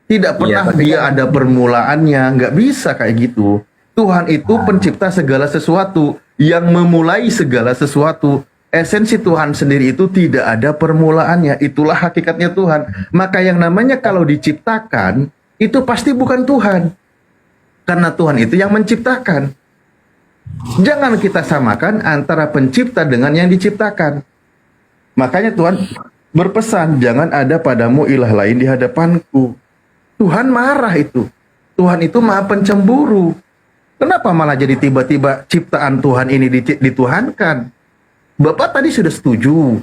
Tidak Iya, pernah tapi dia kan ada permulaannya, nggak bisa kayak gitu. Tuhan itu pencipta segala sesuatu, yang memulai segala sesuatu. Esensi Tuhan sendiri itu tidak ada permulaannya, itulah hakikatnya Tuhan. Maka yang namanya kalau diciptakan, itu pasti bukan Tuhan. Karena Tuhan itu yang menciptakan. Jangan kita samakan antara pencipta dengan yang diciptakan. Makanya Tuhan berpesan, jangan ada padamu ilah lain di hadapanku. Tuhan marah itu. Tuhan itu maha pencemburu. Kenapa malah jadi tiba-tiba ciptaan Tuhan ini dituhankan? Bapak tadi sudah setuju.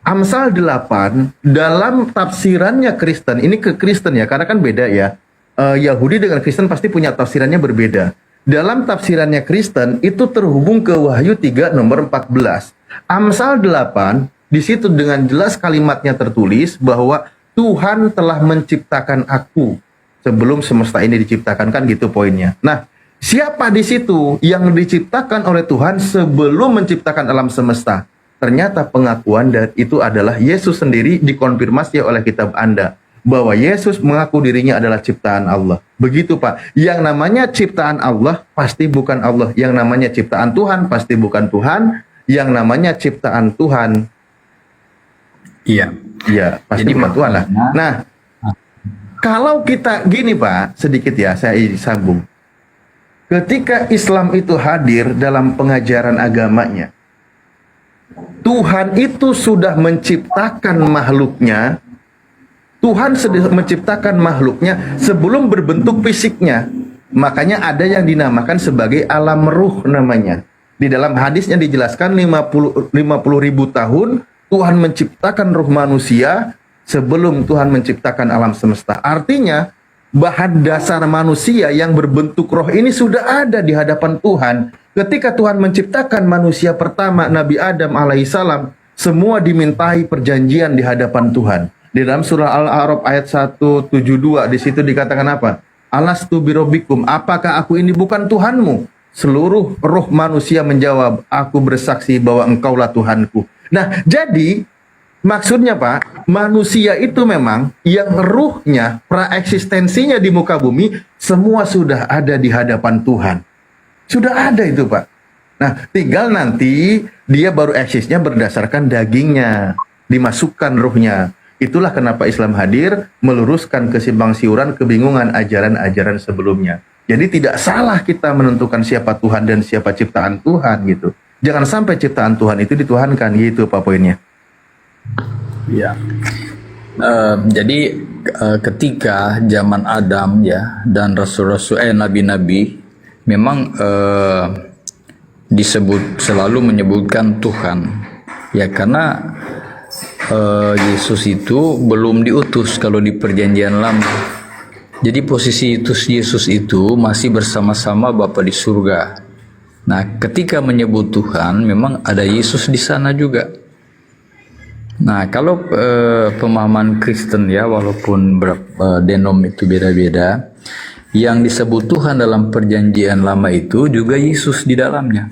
Amsal 8 dalam tafsirannya Kristen, ini ke Kristen ya, karena kan beda ya. Yahudi dengan Kristen pasti punya tafsirannya berbeda. Dalam tafsirannya Kristen itu terhubung ke Wahyu 3 nomor 14. Amsal 8 di situ dengan jelas kalimatnya tertulis bahwa Tuhan telah menciptakan aku sebelum semesta ini diciptakan, kan gitu poinnya. Nah, siapa di situ yang diciptakan oleh Tuhan sebelum menciptakan alam semesta? Ternyata pengakuan dan itu adalah Yesus sendiri, dikonfirmasi oleh kitab Anda bahwa Yesus mengaku dirinya adalah ciptaan Allah. Begitu Pak. Yang namanya ciptaan Allah pasti bukan Allah. Yang namanya ciptaan Tuhan pasti bukan Tuhan. Yang namanya ciptaan Tuhan, iya. ya pasti Jadi bukan Tuhan lah. makanya Nah, kalau kita gini Pak, sedikit ya saya sambung. Ketika Islam itu hadir dalam pengajaran agamanya, Tuhan itu sudah menciptakan makhluknya. Tuhan sudah menciptakan makhluknya sebelum berbentuk fisiknya. Makanya ada yang dinamakan sebagai alam ruh namanya. Di dalam hadisnya dijelaskan 50 ribu tahun Tuhan menciptakan ruh manusia sebelum Tuhan menciptakan alam semesta. Artinya bahan dasar manusia yang berbentuk roh ini sudah ada di hadapan Tuhan. Ketika Tuhan menciptakan manusia pertama, Nabi Adam alaihissalam, semua dimintai perjanjian di hadapan Tuhan. Di dalam surah Al-A'raf ayat 172, di situ dikatakan apa? Alastu birabbikum, apakah aku ini bukan Tuhanmu? Seluruh roh manusia menjawab, aku bersaksi bahwa engkaulah Tuhanku. Nah, jadi maksudnya Pak, manusia itu memang yang ruhnya, praeksistensinya di muka bumi, semua sudah ada di hadapan Tuhan. Sudah ada itu Pak. Nah, tinggal nanti dia baru eksisnya berdasarkan dagingnya, dimasukkan ruhnya. Itulah kenapa Islam hadir, meluruskan kesimpang siuran, kebingungan ajaran-ajaran sebelumnya. Jadi tidak salah kita menentukan siapa Tuhan dan siapa ciptaan Tuhan gitu. Jangan sampai ciptaan Tuhan itu dituhankan, gitu Pak poinnya. Iya. Jadi ketika zaman Adam ya dan rasul-rasul nabi-nabi memang disebut selalu menyebutkan Tuhan ya, karena Yesus itu belum diutus kalau di perjanjian lama. Jadi posisi Yesus itu masih bersama-sama Bapa di surga. Nah, ketika menyebut Tuhan memang ada Yesus di sana juga. Nah, kalau pemahaman Kristen ya, walaupun denom itu beda-beda, yang disebut Tuhan dalam perjanjian lama itu juga Yesus di dalamnya.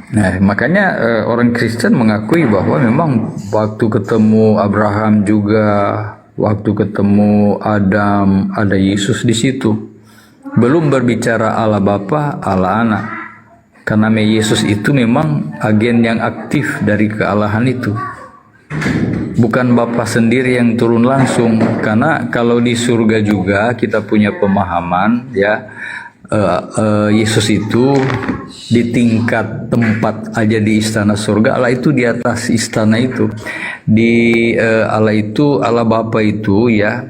Nah, makanya orang Kristen mengakui bahwa memang waktu ketemu Abraham juga, waktu ketemu Adam, ada Yesus di situ. Belum berbicara Allah Bapa, Allah Anak. Karena Yesus itu memang agen yang aktif dari kealahan itu. Bukan Bapa sendiri yang turun langsung. Karena kalau di surga juga kita punya pemahaman ya, Yesus itu di tingkat tempat aja di istana surga, Allah itu di atas istana itu. Di Allah itu, Allah Bapa itu ya,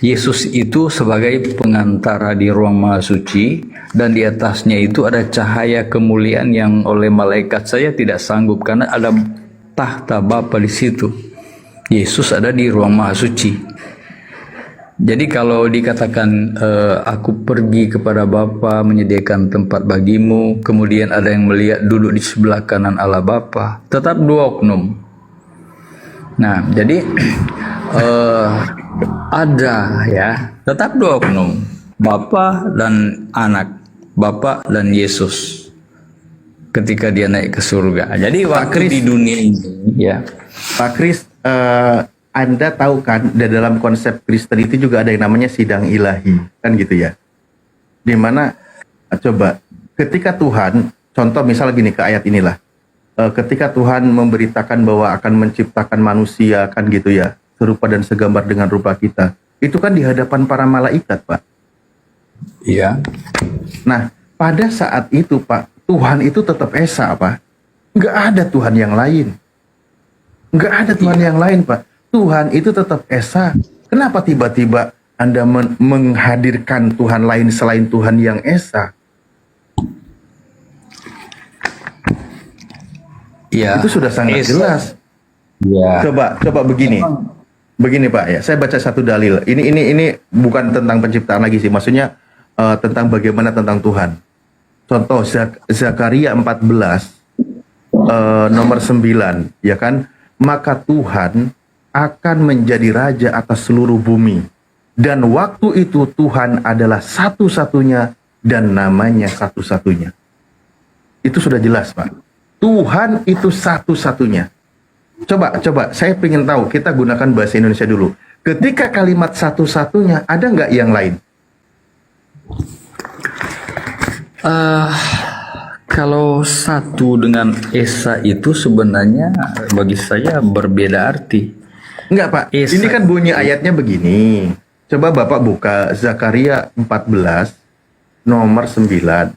Yesus itu sebagai pengantara di ruang maha suci, dan di atasnya itu ada cahaya kemuliaan yang oleh malaikat saya tidak sanggup karena ada tahta Bapa di situ. Yesus ada di ruang maha suci. Jadi kalau dikatakan aku pergi kepada Bapa menyediakan tempat bagimu, kemudian ada yang melihat duduk di sebelah kanan Allah Bapa, tetap dua oknum. Nah, jadi ada ya, tetap dua oknum, Bapa dan Anak, Bapa dan Yesus. Ketika dia naik ke surga. Jadi waktu di dunia ini ya. Pak Kris, Anda tahu kan, di dalam konsep Kristen itu juga ada yang namanya sidang ilahi, kan gitu ya. Dimana, coba, ketika Tuhan, contoh misal gini ke ayat inilah, ketika Tuhan memberitakan bahwa akan menciptakan manusia, kan gitu ya, serupa dan segambar dengan rupa kita, itu kan di hadapan para malaikat, Pak. Iya. Nah, pada saat itu, Pak, Tuhan itu tetap esa, Pak. Nggak ada Tuhan yang lain. Nggak ada Tuhan yang lain, Pak. Tuhan itu tetap esa. Kenapa tiba-tiba Anda menghadirkan Tuhan lain selain Tuhan yang esa? Iya. Itu sudah sangat jelas. Iya. Coba begini. Begini, Pak, ya. Saya baca satu dalil. Ini bukan tentang penciptaan lagi sih. Maksudnya tentang bagaimana tentang Tuhan. Contoh Zakaria 14 nomor 9, ya kan? Maka Tuhan akan menjadi raja atas seluruh bumi. Dan waktu itu Tuhan adalah satu-satunya dan namanya satu-satunya. Itu sudah jelas, Pak. Tuhan itu satu-satunya. Coba, saya pengen tahu, kita gunakan bahasa Indonesia dulu. Ketika kalimat satu-satunya, ada nggak yang lain? Kalau satu dengan esa itu sebenarnya bagi saya berbeda arti. Enggak, Pak. Esa. Ini kan bunyi ayatnya begini. Coba Bapak buka Zakaria 14 nomor 9.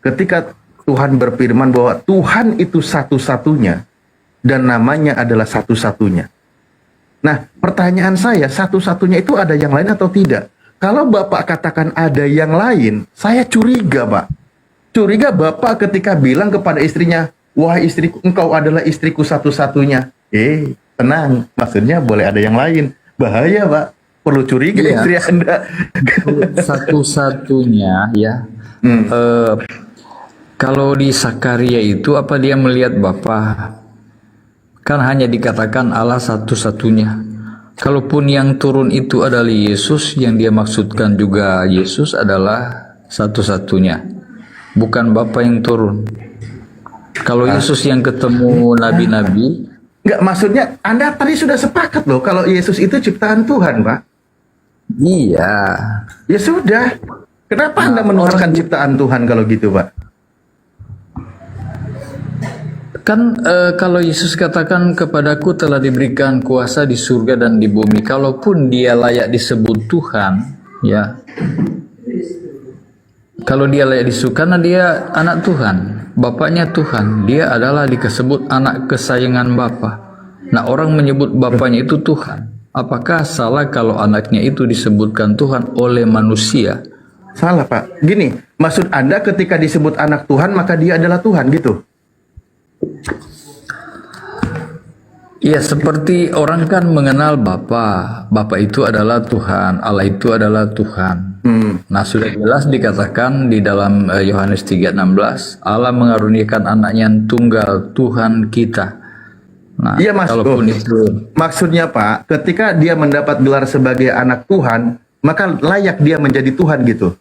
Ketika Tuhan berfirman bahwa Tuhan itu satu-satunya dan namanya adalah satu-satunya. Nah, pertanyaan saya, satu-satunya itu ada yang lain atau tidak? Kalau Bapak katakan ada yang lain, saya curiga, Pak. Curiga Bapak ketika bilang kepada istrinya, "Wahai istriku, engkau adalah istriku satu-satunya." Tenang, maksudnya boleh ada yang lain. Bahaya, Pak. Perlu curiga istri Anda. Satu-satunya ya. Kalau di Zakaria itu apa dia melihat Bapa? Kan hanya dikatakan Allah satu-satunya. Kalaupun yang turun itu adalah Yesus, yang dia maksudkan juga Yesus adalah satu-satunya. Bukan Bapa yang turun. Kalau Yesus yang ketemu nabi-nabi, Enggak, maksudnya Anda tadi sudah sepakat loh kalau Yesus itu ciptaan Tuhan, Pak. iya. Ya sudah. Kenapa Anda menularkan ciptaan Tuhan kalau gitu, Pak? Kan kalau Yesus katakan kepadaku telah diberikan kuasa di surga dan di bumi. Kalaupun dia layak disebut Tuhan, ya. Kalau dia layak disebut, karena dia anak Tuhan, bapaknya Tuhan, dia adalah disebut anak kesayangan Bapa. Nah, orang menyebut bapaknya itu Tuhan. Apakah salah kalau anaknya itu disebutkan Tuhan oleh manusia? Salah, Pak. Gini, maksud Anda ketika disebut anak Tuhan maka dia adalah Tuhan gitu? Ya, seperti orang kan mengenal Bapa. Bapa itu adalah Tuhan, Allah itu adalah Tuhan. Nah, sudah jelas dikatakan di dalam Yohanes 3:16, Allah mengaruniakan anaknya yang tunggal, Tuhan kita. Nah, Iya, Mas. kalaupun itu Maksudnya, Pak, ketika dia mendapat gelar sebagai anak Tuhan, maka layak dia menjadi Tuhan gitu.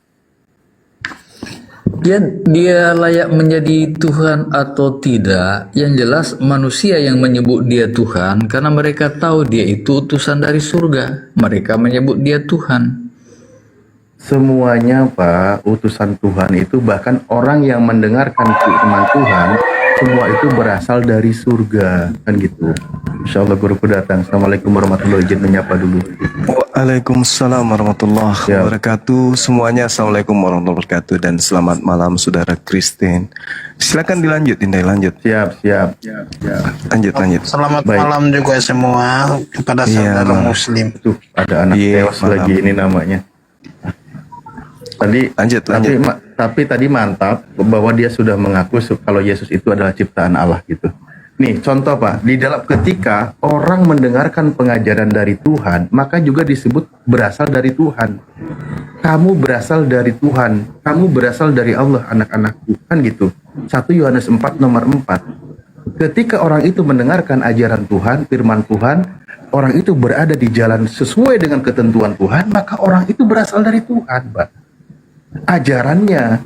dia layak menjadi Tuhan atau tidak, yang jelas manusia yang menyebut dia Tuhan karena mereka tahu dia itu utusan dari surga. Mereka menyebut dia Tuhan. Semuanya, Pak, utusan Tuhan itu, bahkan orang yang mendengarkan firman Tuhan, semua itu berasal dari surga, kan gitu. Insya Allah guruku datang. Assalamualaikum warahmatullahi wabarakatuh. Menyapa dulu. Waalaikumsalam warahmatullahi wabarakatuh. Semuanya assalamualaikum warahmatullahi wabarakatuh dan selamat malam saudara Kristen. Silakan dilanjut, Indai, lanjut. Siap. Lanjut. Selamat Baik. malam juga semua kepada Iya, saudara malam. Muslim. Tuh, ada anak Iya, tewas malam. lagi ini namanya. Lanjut. Tapi tadi mantap bahwa dia sudah mengaku kalau Yesus itu adalah ciptaan Allah gitu. Nih contoh, Pak, di dalam ketika orang mendengarkan pengajaran dari Tuhan, maka juga disebut berasal dari Tuhan. Kamu berasal dari Tuhan, kamu berasal dari Allah, anak-anakku, kan gitu. 1 Yohanes 4 nomor 4. Ketika orang itu mendengarkan ajaran Tuhan, firman Tuhan, orang itu berada di jalan sesuai dengan ketentuan Tuhan, maka orang itu berasal dari Tuhan, Pak. Ajarannya,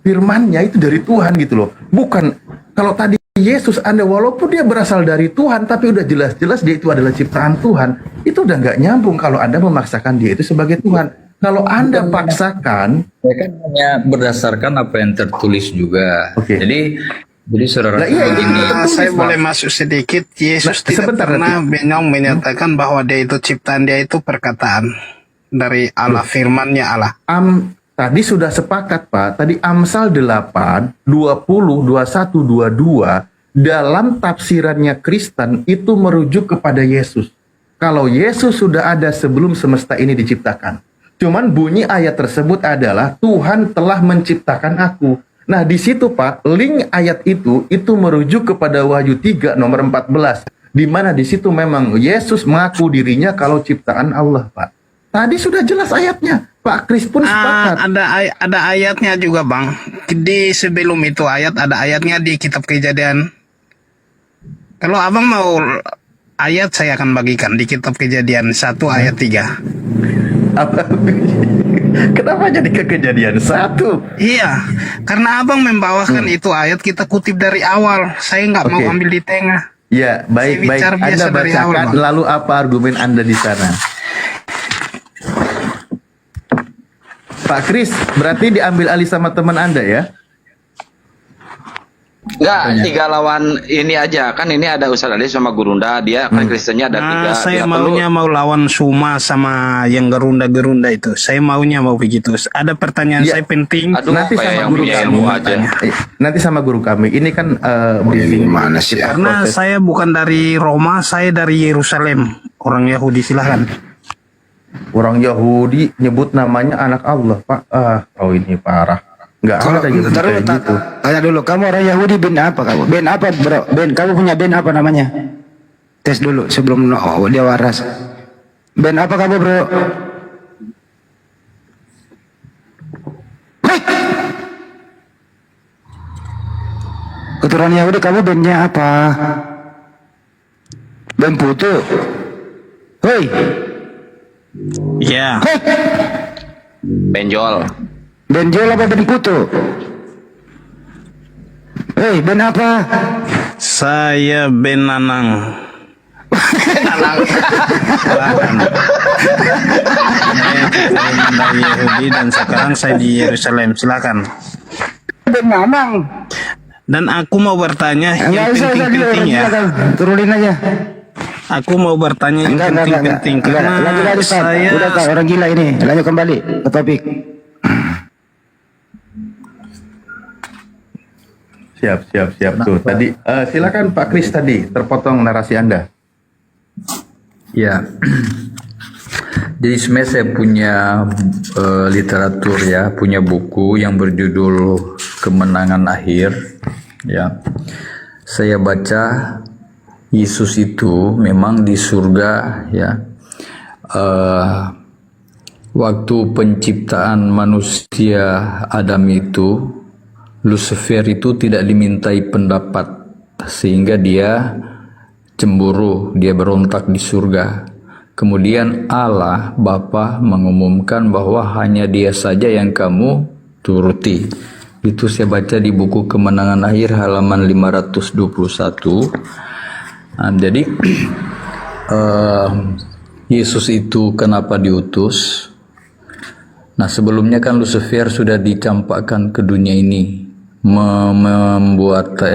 firmannya itu dari Tuhan gitu loh. Bukan kalau tadi Yesus Anda, walaupun dia berasal dari Tuhan, tapi udah jelas-jelas dia itu adalah ciptaan Tuhan. Itu udah nggak nyambung kalau Anda memaksakan dia itu sebagai Tuhan. Kalau Anda paksakan, Saya kan hanya berdasarkan apa yang tertulis juga. Oke. Jadi saudara Lah, iya, ini Saya boleh masuk sedikit. Yesus Nah, tidak sebentar, pernah nanti. Benyong menyatakan bahwa dia itu ciptaan, dia itu perkataan dari Allah, firman-Nya Allah. Tadi sudah sepakat Pak, tadi Amsal 8, 20, 21, 22 dalam tafsirannya Kristen itu merujuk kepada Yesus. Kalau Yesus sudah ada sebelum semesta ini diciptakan. Cuman bunyi ayat tersebut adalah Tuhan telah menciptakan aku. Nah di situ Pak, link ayat itu merujuk kepada Wahyu 3 nomor 14. Di mana di situ memang Yesus mengaku dirinya kalau ciptaan Allah Pak. Tadi sudah jelas ayatnya. Pak Kris pun sepakat. Ada ayatnya juga Bang. Di sebelum itu ada ayatnya di kitab Kejadian. Kalau Abang mau ayat, saya akan bagikan di kitab Kejadian 1 ayat 3. Kenapa jadi ke Kejadian 1? Iya, karena Abang membawakan itu ayat, kita kutip dari awal. Saya nggak mau Oke. ambil di tengah. Ya, baik. bicara Anda biasa dari awal, bacakan, Bang. lalu apa argumen Anda di sana? Pak Kris, berarti diambil alih sama teman Anda ya? Enggak, 3 lawan ini aja. Kan ini ada Ustadz Ali sama Gurunda, dia kan Kristennya ada 3. Saya Tidak maunya mau lawan Suma sama yang gerunda-gerunda itu. Saya maunya mau begitu. Ada pertanyaan Ya. saya penting. Aduh, Nanti kayak sama yang guru punya kami. ilmu aja. Nanti sama guru kami. Ini kan briefing. Gimana sih? Kita Karena proses. saya bukan dari Roma, saya dari Yerusalem. Orang Yahudi, silahkan. Orang Yahudi nyebut namanya anak Allah, Pak. Oh ini parah. Nggak ada Yahudi kayak gitu. Tanya dulu, kamu orang Yahudi band apa kamu? Band apa bro? Band, kamu punya band apa namanya? Tes dulu sebelum dia waras. Band apa kamu bro? Hei! Keturunan Yahudi, kamu bandnya apa? Band Putu. Hei! Ya, Hei! Benjol. Band Jol apa band Putu? Hei, band apa? saya Ben Nanang. Silahkan. Saya keturunan dari Yahudi dan sekarang saya di Yerusalem. Silakan. Band Mamang. Dan aku mau bertanya yang Enggak usah, penting-penting ya. silakan. Turunin aja. Aku mau bertanya yang Enggak. penting-penting karena Lanjut, Ustaz. saya Udah tak orang gila ini. Lanjut kembali ke topik. Siap. Tuh, tadi silakan Pak Kris tadi terpotong narasi Anda. ya. Jadi sebenarnya saya punya literatur ya, punya buku yang berjudul Kemenangan Akhir. Ya, saya baca Yesus itu memang di surga ya. Waktu penciptaan manusia Adam itu, Lucifer itu tidak dimintai pendapat sehingga dia cemburu, dia berontak di surga. Kemudian Allah Bapa mengumumkan bahwa hanya Dia saja yang kamu turuti. Itu saya baca di buku Kemenangan Akhir halaman 521. Nah, jadi Yesus itu kenapa diutus? Nah, sebelumnya kan Lucifer sudah dicampakkan ke dunia ini,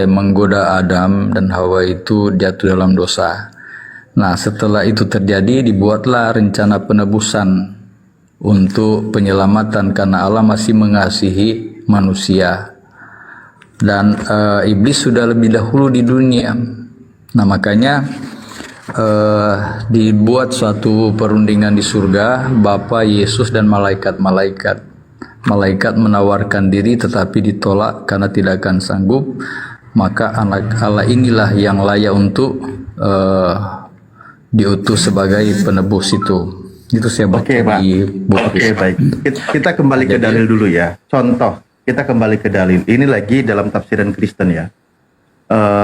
menggoda Adam dan Hawa itu jatuh dalam dosa. Nah, setelah itu terjadi, dibuatlah rencana penebusan untuk penyelamatan karena Allah masih mengasihi manusia. Dan iblis sudah lebih dahulu di dunia. Nah, makanya dibuat suatu perundingan di surga, Bapa, Yesus dan malaikat-malaikat. Malaikat menawarkan diri tetapi ditolak karena tidak akan sanggup. Maka anak Allah inilah yang layak untuk diutus sebagai penebus itu. Itu saya baca Oke, Pak. di buku. Oke, baik. Kita kembali ke dalil dulu ya. Contoh, kita kembali ke dalil. Ini lagi dalam tafsiran Kristen ya.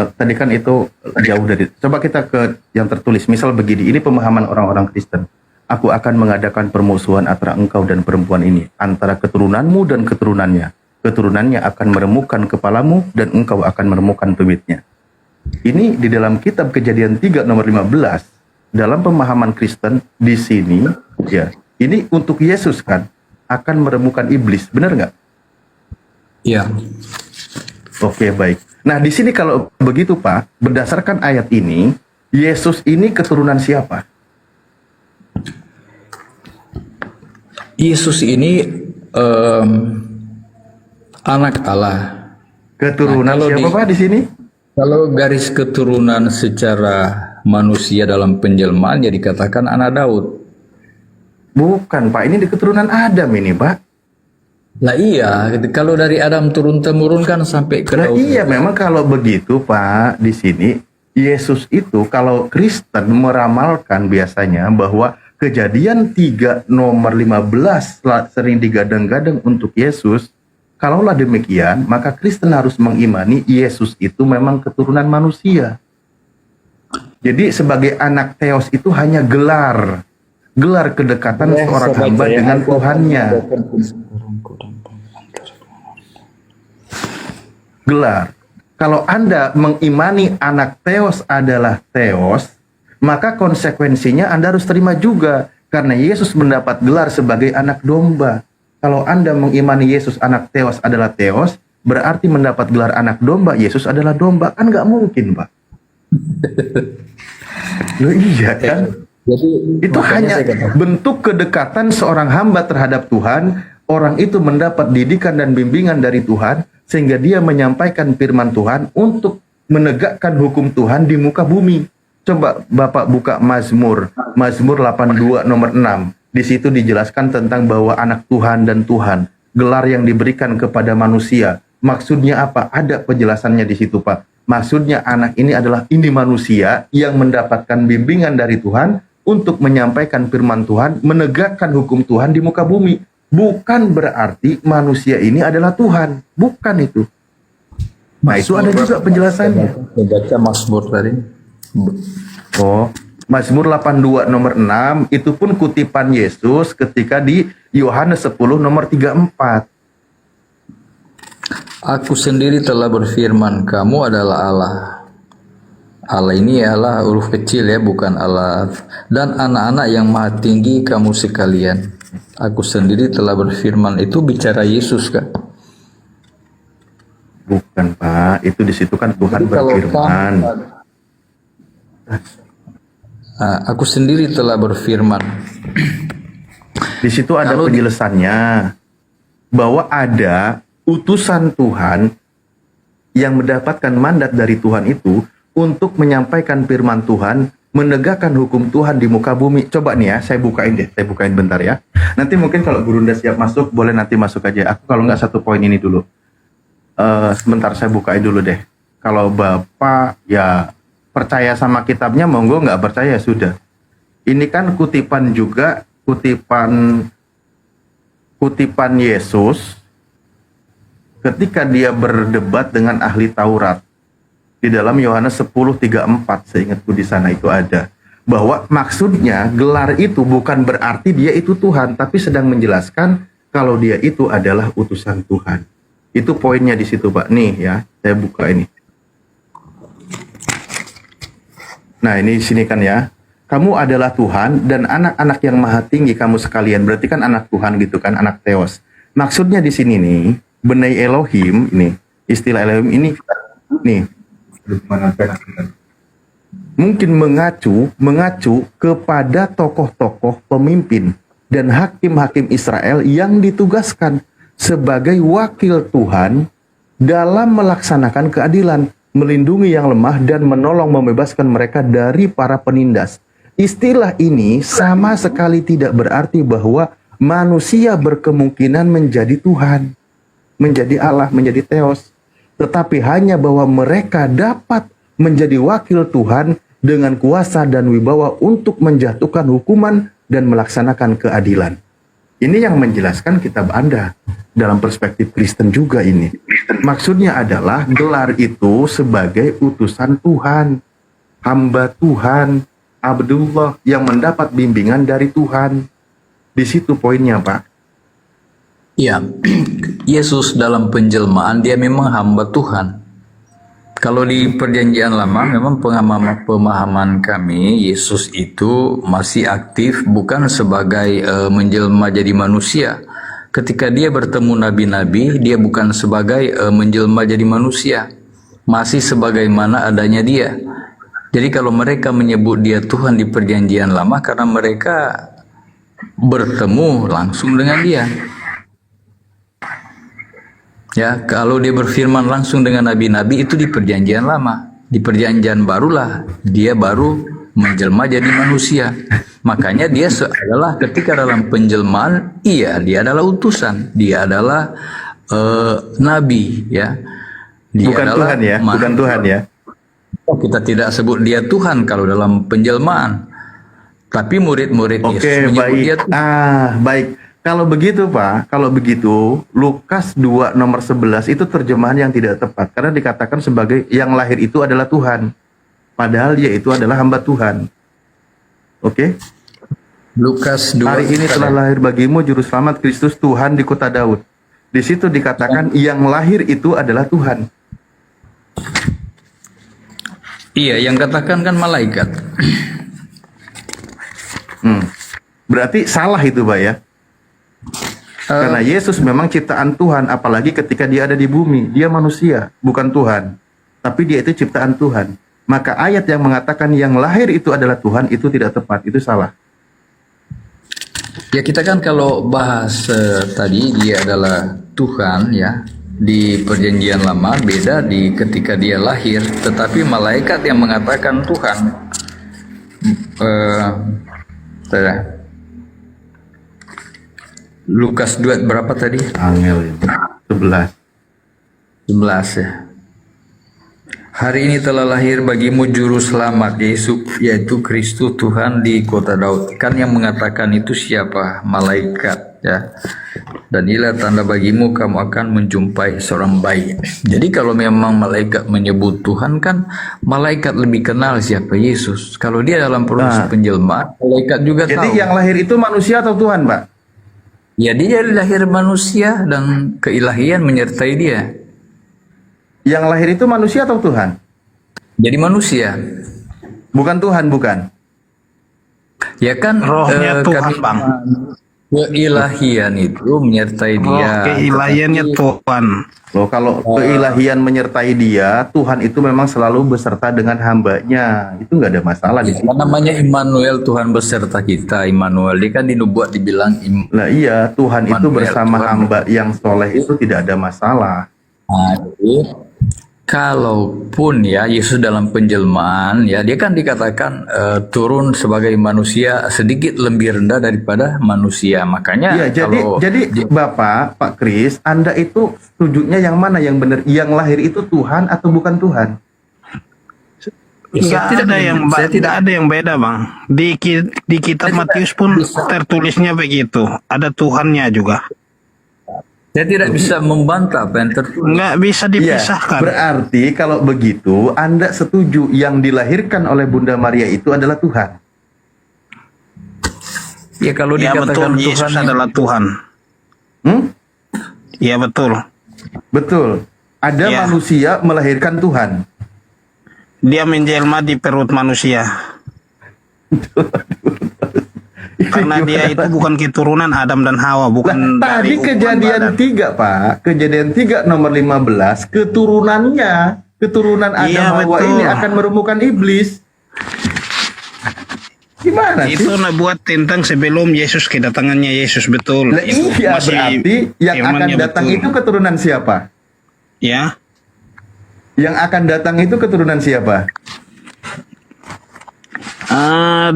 Tadi kan itu jauh dari. Coba kita ke yang tertulis. Misal begini, ini pemahaman orang-orang Kristen. Aku akan mengadakan permusuhan antara engkau dan perempuan ini, antara keturunanmu dan keturunannya. Keturunannya akan meremukkan kepalamu dan engkau akan meremukkan bibitnya. Ini di dalam kitab Kejadian 3 nomor 15, dalam pemahaman Kristen di sini ya, ini untuk Yesus kan akan meremukkan iblis, benar nggak? Iya. Oke, baik. Nah, di sini kalau begitu Pak, berdasarkan ayat ini, Yesus ini keturunan siapa? Yesus ini anak Allah. Keturunan Nah, kalau siapa di- Pak di sini? Kalau garis keturunan secara manusia dalam penjelmaan ya dikatakan anak Daud. Bukan Pak, ini di keturunan Adam ini Pak. Lah iya, kalau dari Adam turun temurun kan sampai ke Nah Daud. iya, memang kalau begitu Pak, di sini Yesus itu kalau Kristen meramalkan biasanya bahwa Kejadian 3 nomor 15 sering digadang-gadang untuk Yesus. Kalaulah demikian, maka Kristen harus mengimani Yesus itu memang keturunan manusia. Jadi sebagai anak Theos itu hanya gelar kedekatan seorang hamba dengan Tuhannya. Gelar. Kalau Anda mengimani anak Theos adalah Theos, maka konsekuensinya Anda harus terima juga, karena Yesus mendapat gelar sebagai anak domba. Kalau Anda mengimani Yesus anak Theos adalah Theos, berarti mendapat gelar anak domba, Yesus adalah domba. Kan nggak mungkin, Pak. Loh iya kan? Jadi Itu makanya hanya saya katakan, bentuk kedekatan seorang hamba terhadap Tuhan. Orang itu mendapat didikan dan bimbingan dari Tuhan, sehingga dia menyampaikan firman Tuhan untuk menegakkan hukum Tuhan di muka bumi. Coba Bapak buka Mazmur 82 nomor 6. Di situ dijelaskan tentang bahwa anak Tuhan dan Tuhan, gelar yang diberikan kepada manusia. Maksudnya apa? Ada penjelasannya di situ, Pak. Maksudnya anak ini adalah ini manusia yang mendapatkan bimbingan dari Tuhan untuk menyampaikan firman Tuhan, menegakkan hukum Tuhan di muka bumi. Bukan berarti manusia ini adalah Tuhan. Bukan itu. Nah, itu ada juga penjelasannya. saya baca Mazmur tadi. Oh, Mazmur 82 nomor 6 itu pun kutipan Yesus ketika di Yohanes 10 nomor 34. Aku sendiri telah berfirman, kamu adalah Allah. Allah ini adalah huruf kecil ya, bukan Allah. Dan anak-anak yang maha tinggi kamu sekalian. Aku sendiri telah berfirman, itu bicara Yesus kan? Bukan, Pak. Itu di situ kan Tuhan Jadi kalau berfirman. Aku sendiri telah berfirman. Di situ ada Kalau penjelasannya bahwa ada utusan Tuhan yang mendapatkan mandat dari Tuhan itu untuk menyampaikan firman Tuhan, menegakkan hukum Tuhan di muka bumi. Coba nih ya, saya bukain bentar ya. Nanti mungkin kalau Gurunda siap masuk, boleh nanti masuk aja. Aku kalau nggak satu poin ini dulu. Sebentar saya bukain dulu deh. Kalau Bapak ya percaya sama kitabnya, monggo, nggak percaya sudah. Ini kan kutipan juga, kutipan Yesus ketika dia berdebat dengan ahli Taurat. Di dalam Yohanes 10:34, seingatku di sana itu ada. Bahwa maksudnya gelar itu bukan berarti dia itu Tuhan, tapi sedang menjelaskan kalau dia itu adalah utusan Tuhan. Itu poinnya di situ, Pak. Nih ya, saya buka ini. Nah, ini di sini kan ya. Kamu adalah Tuhan dan anak-anak yang maha tinggi kamu sekalian. Berarti kan anak Tuhan gitu kan, anak Theos. Maksudnya di sini nih, Benai Elohim ini, istilah Elohim ini nih mungkin mengacu kepada tokoh-tokoh pemimpin dan hakim-hakim Israel yang ditugaskan sebagai wakil Tuhan dalam melaksanakan keadilan, melindungi yang lemah dan menolong membebaskan mereka dari para penindas. Istilah ini sama sekali tidak berarti bahwa manusia berkemungkinan menjadi Tuhan, menjadi Allah, menjadi Theos. Tetapi hanya bahwa mereka dapat menjadi wakil Tuhan dengan kuasa dan wibawa untuk menjatuhkan hukuman dan melaksanakan keadilan. Ini yang menjelaskan kitab Anda dalam perspektif Kristen juga ini. Maksudnya adalah gelar itu sebagai utusan Tuhan, hamba Tuhan, Abdullah yang mendapat bimbingan dari Tuhan. Di situ poinnya, Pak. Ya, Yesus dalam penjelmaan dia memang hamba Tuhan. Kalau di perjanjian lama memang pemahaman kami Yesus itu masih aktif bukan sebagai menjelma jadi manusia. Ketika dia bertemu nabi-nabi, dia bukan sebagai menjelma jadi manusia, masih sebagaimana adanya dia. Jadi kalau mereka menyebut dia Tuhan di perjanjian lama karena mereka bertemu langsung dengan dia. Ya, kalau dia berfirman langsung dengan nabi-nabi itu di perjanjian lama. Di perjanjian barulah dia baru menjelma jadi manusia. Makanya dia adalah ketika dalam penjelmaan, dia adalah utusan, dia adalah nabi, ya. Dia Bukan adalah Tuhan ya, bukan Tuhan ya. Kita tidak sebut dia Tuhan kalau dalam penjelmaan. Tapi murid-murid Yesus Oke, menyebut dia baik. Tuhan. Baik. Kalau begitu Pak, kalau begitu Lukas 2 nomor 11 itu terjemahan yang tidak tepat. Karena dikatakan sebagai yang lahir itu adalah Tuhan. Padahal dia itu adalah hamba Tuhan. Oke? Lukas 2. Hari ini telah lahir bagimu juru selamat Kristus Tuhan di kota Daud. Di situ dikatakan yang lahir itu adalah Tuhan. Iya, yang katakan kan malaikat. Berarti salah itu Pak ya? Karena Yesus memang ciptaan Tuhan, apalagi ketika dia ada di bumi. Dia manusia, bukan Tuhan. Tapi dia itu ciptaan Tuhan. Maka ayat yang mengatakan yang lahir itu adalah Tuhan, itu tidak tepat, itu salah. Ya kita kan kalau bahas tadi dia adalah Tuhan ya. Di perjanjian lama beda di ketika dia lahir. Tetapi malaikat yang mengatakan Tuhan. Lukas 2 berapa tadi? Angel itu. 11. 11 ya. Hari ini telah lahir bagimu juru selamat Yesus, yaitu Kristus Tuhan di kota Daud. Kan yang mengatakan itu siapa? Malaikat ya. Dan inilah tanda bagimu kamu akan menjumpai seorang bayi. Jadi kalau memang malaikat menyebut Tuhan kan malaikat lebih kenal siapa Yesus. Kalau dia dalam proses penjelmaan, malaikat juga Jadi tahu. yang lahir itu manusia atau Tuhan Pak? Ya dia lahir manusia dan keilahian menyertai dia. Yang lahir itu manusia atau Tuhan? Jadi manusia. Bukan Tuhan, bukan. Ya kan Rohnya Tuhan, Bang. Keilahian itu menyertai Roh dia. keilahiannya Tuhan. Loh, kalau keilahian menyertai dia, Tuhan itu memang selalu beserta dengan hambanya. Itu nggak ada masalah di situ. Namanya Immanuel, Tuhan beserta kita. Immanuel, dia kan di nubuat dibilang Nah iya, Tuhan itu Immanuel, bersama Tuhan. hamba yang soleh itu tidak ada masalah. Jadi, kalaupun ya Yesus dalam penjelmaan ya dia kan dikatakan turun sebagai manusia sedikit lebih rendah daripada manusia. Makanya Iya, kalau jadi Bapak, Pak Kris, Anda itu setujunya yang mana yang benar? Yang lahir itu Tuhan atau bukan Tuhan? Nggak ada yang saya tidak ada yang beda, Bang. Di kitab Matius pun tertulisnya begitu. Ada Tuhannya juga. saya tidak bisa membantah apa yang tertulis. Nggak bisa Iya, dipisahkan. berarti kalau begitu Anda setuju yang dilahirkan oleh Bunda Maria itu adalah Tuhan? Ya kalau Ya dikatakan betul, Yesus Tuhan adalah Tuhan. Iya betul. Betul. Ada Ya. manusia melahirkan Tuhan. Dia menjelma di perut manusia. Karena dia itu bukan keturunan Adam dan Hawa, bukan Nah, dari tadi hubungan kejadian badan. 3 Pak, kejadian 3 nomor 15, keturunan Adam Iya, Hawa betul. ini akan meremukkan iblis. Gimana sih? Itu buat tentang sebelum Yesus, kedatangannya Yesus, betul. Nah, Itu iya, masih berarti yang akan firmannya datang betul. itu keturunan siapa? Ya, Yang akan datang itu keturunan siapa?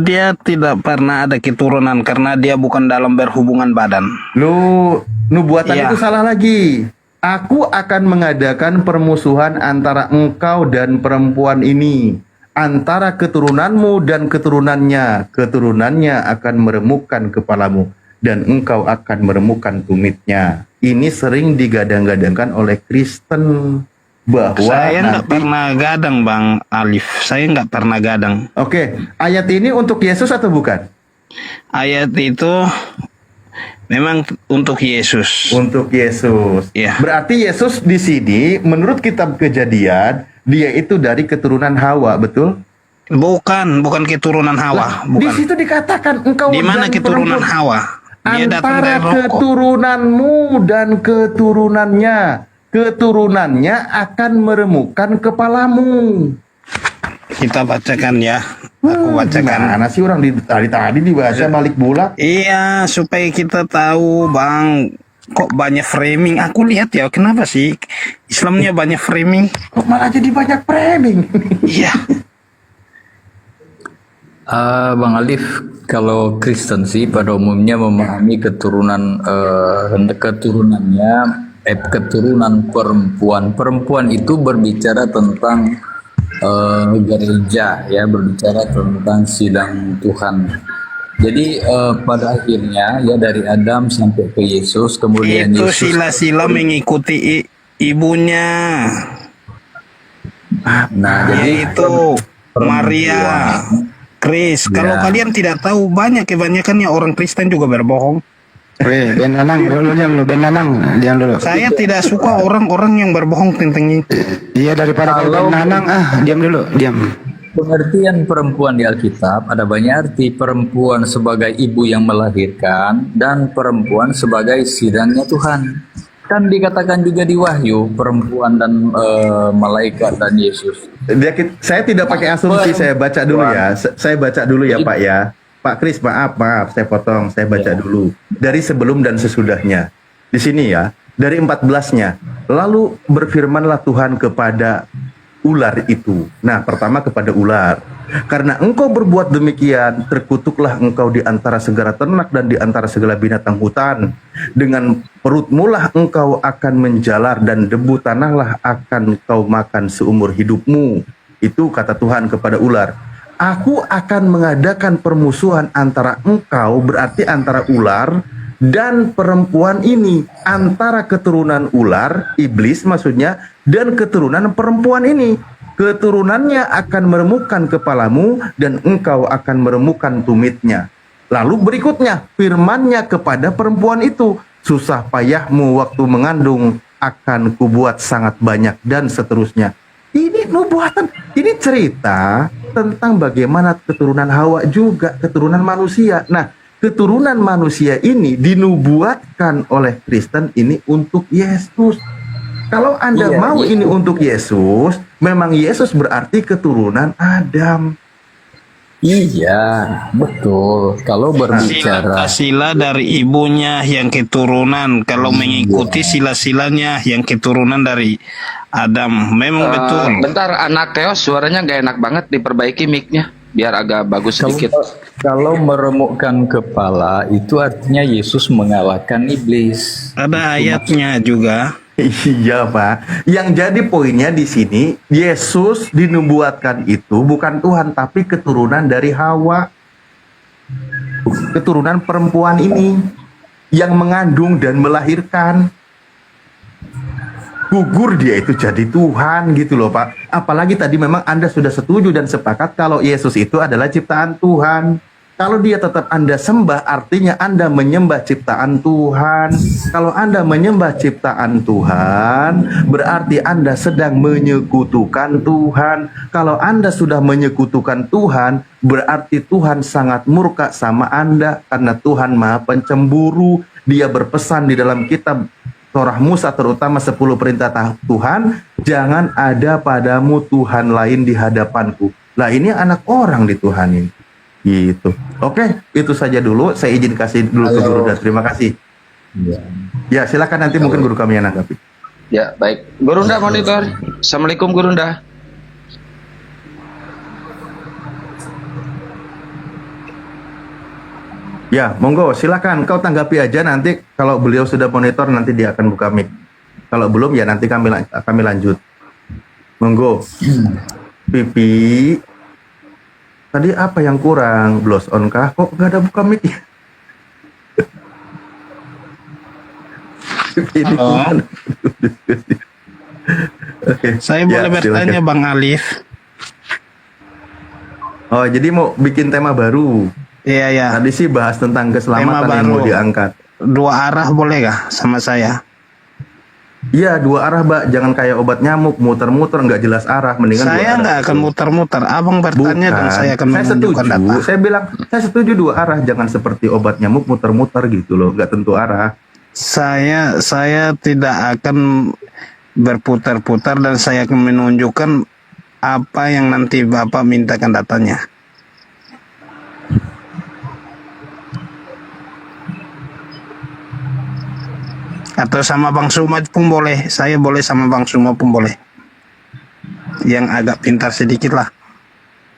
dia tidak pernah ada keturunan karena dia bukan dalam berhubungan badan. Lu nubuatan Iya. itu salah lagi. Aku akan mengadakan permusuhan antara engkau dan perempuan ini, antara keturunanmu dan keturunannya. Keturunannya akan meremukkan kepalamu dan engkau akan meremukkan tumitnya. Ini sering digadang-gadangkan oleh Kristen bahwa Saya nggak nanti. pernah gadang, Bang Alif. Saya nggak pernah gadang. Oke, ayat ini untuk Yesus atau bukan? Ayat itu memang untuk Yesus. Untuk Yesus. Iya. Berarti Yesus di sini menurut kitab Kejadian dia itu dari keturunan Hawa, betul? Bukan keturunan Hawa, Di bukan. situ dikatakan engkau Di mana dan keturunan perempuan- Hawa? Dia datang antara dari rokok. keturunanmu dan keturunannya akan meremukkan kepalamu. Kita bacakan ya. Aku bacakan. Mana sih orang tadi dibaca balik bulak? Iya, supaya kita tahu, Bang. Kok banyak framing? Aku lihat ya, kenapa sih Islamnya banyak framing? Kok malah jadi banyak framing? Iya. Bang Alif, kalau Kristen sih pada umumnya memahami keturunan perempuan. Perempuan itu berbicara tentang gereja, ya, berbicara tentang sidang Tuhan. Jadi pada akhirnya ya dari Adam sampai ke Yesus, kemudian Itu Yesus sila-sila mengikuti ibunya. Nah, jadi Yaitu Maria, Chris. Kalau kalian tidak tahu, kebanyakannya orang Kristen juga berbohong. Weh, Ben Nanang dulu, Ben Nanang, diam dulu. Saya tidak suka orang-orang yang berbohong tentang ini. Iya, daripada kau Ben Nanang, diam dulu, diam. pengertian perempuan di Alkitab ada banyak arti. Perempuan sebagai ibu yang melahirkan dan perempuan sebagai sidangnya Tuhan. Kan dikatakan juga di Wahyu perempuan dan malaikat dan Yesus. Saya tidak pakai asumsi, saya baca dulu ya. Saya baca dulu ya Pak ya. Pak Kris, maaf, saya potong, saya baca dulu. Dari sebelum dan sesudahnya. Di sini ya, dari 14-nya. Lalu berfirmanlah Tuhan kepada ular itu. Nah, pertama kepada ular. Karena engkau berbuat demikian, terkutuklah engkau di antara segala ternak dan di antara segala binatang hutan. Dengan perutmu lah engkau akan menjalar dan debu tanahlah akan kau makan seumur hidupmu. Itu kata Tuhan kepada ular. Aku akan mengadakan permusuhan antara engkau, berarti antara ular dan perempuan ini, antara keturunan ular, iblis maksudnya, dan keturunan perempuan ini. Keturunannya akan meremukkan kepalamu dan engkau akan meremukkan tumitnya. Lalu berikutnya, firmannya kepada perempuan itu, susah payahmu waktu mengandung akan kubuat sangat banyak, dan seterusnya. Ini nubuatan, ini cerita tentang bagaimana keturunan Hawa juga, keturunan manusia. Nah, keturunan manusia ini dinubuatkan oleh Kristen ini untuk Yesus. Kalau Anda mau ini untuk Yesus, memang Yesus berarti keturunan Adam. Iya, betul. Kalau berbicara Sila dari ibunya yang keturunan. Kalau mengikuti sila-silanya yang keturunan dari Adam. Memang betul. Bentar, anak Teos suaranya nggak enak banget, diperbaiki mic-nya biar agak bagus sedikit. kalau meremukkan kepala itu artinya Yesus mengalahkan iblis. Ada ayatnya juga. Iya Pak. Yang jadi poinnya di sini, Yesus dinubuatkan itu bukan Tuhan, tapi keturunan dari Hawa. Keturunan perempuan ini yang mengandung dan melahirkan. Gugur dia itu jadi Tuhan gitu loh Pak. Apalagi tadi memang Anda sudah setuju dan sepakat kalau Yesus itu adalah ciptaan Tuhan. Kalau dia tetap Anda sembah, artinya Anda menyembah ciptaan Tuhan. Kalau Anda menyembah ciptaan Tuhan, berarti Anda sedang menyekutukan Tuhan. Kalau Anda sudah menyekutukan Tuhan, berarti Tuhan sangat murka sama Anda. Karena Tuhan Maha Pencemburu. Dia berpesan di dalam kitab Torah Musa, terutama 10 perintah Tuhan, jangan ada padamu Tuhan lain di hadapanku. Lah ini anak orang dituhanin. Gitu. Oke, itu saja dulu. Saya izin kasih dulu ke Guru Dan. Terima kasih. Ya, silakan nanti mungkin guru kami yang nanggapi. Ya, baik. Gurunda monitor. Assalamualaikum Gurunda. Ya, monggo silakan kau tanggapi aja nanti kalau beliau sudah monitor nanti dia akan buka mic. Kalau belum ya nanti kami lanjut. Monggo. Pipi. Tadi apa yang kurang? Blows on kah? Kok nggak ada buka mic? Ini gimana? Oke. Saya Ya, boleh bertanya silakan. Bang Alif? Oh, jadi mau bikin tema baru. Iya, ya. Tadi sih bahas tentang Tema keselamatan yang mau baru. diangkat. 2 arah boleh gak sama saya? Iya, dua arah, Mbak. Jangan kayak obat nyamuk, muter-muter nggak jelas arah. Mendingan dua Saya arah. nggak akan muter-muter. Abang bertanya dan saya akan Saya menunjukkan setuju. data. Saya bilang, saya setuju dua arah. Jangan seperti obat nyamuk muter-muter gitu loh. Nggak tentu arah. Saya tidak akan berputar-putar dan saya akan menunjukkan apa yang nanti Bapak mintakan datanya. Atau sama Bang Suma pun boleh. Saya boleh sama Bang Suma pun boleh. Yang agak pintar sedikit lah.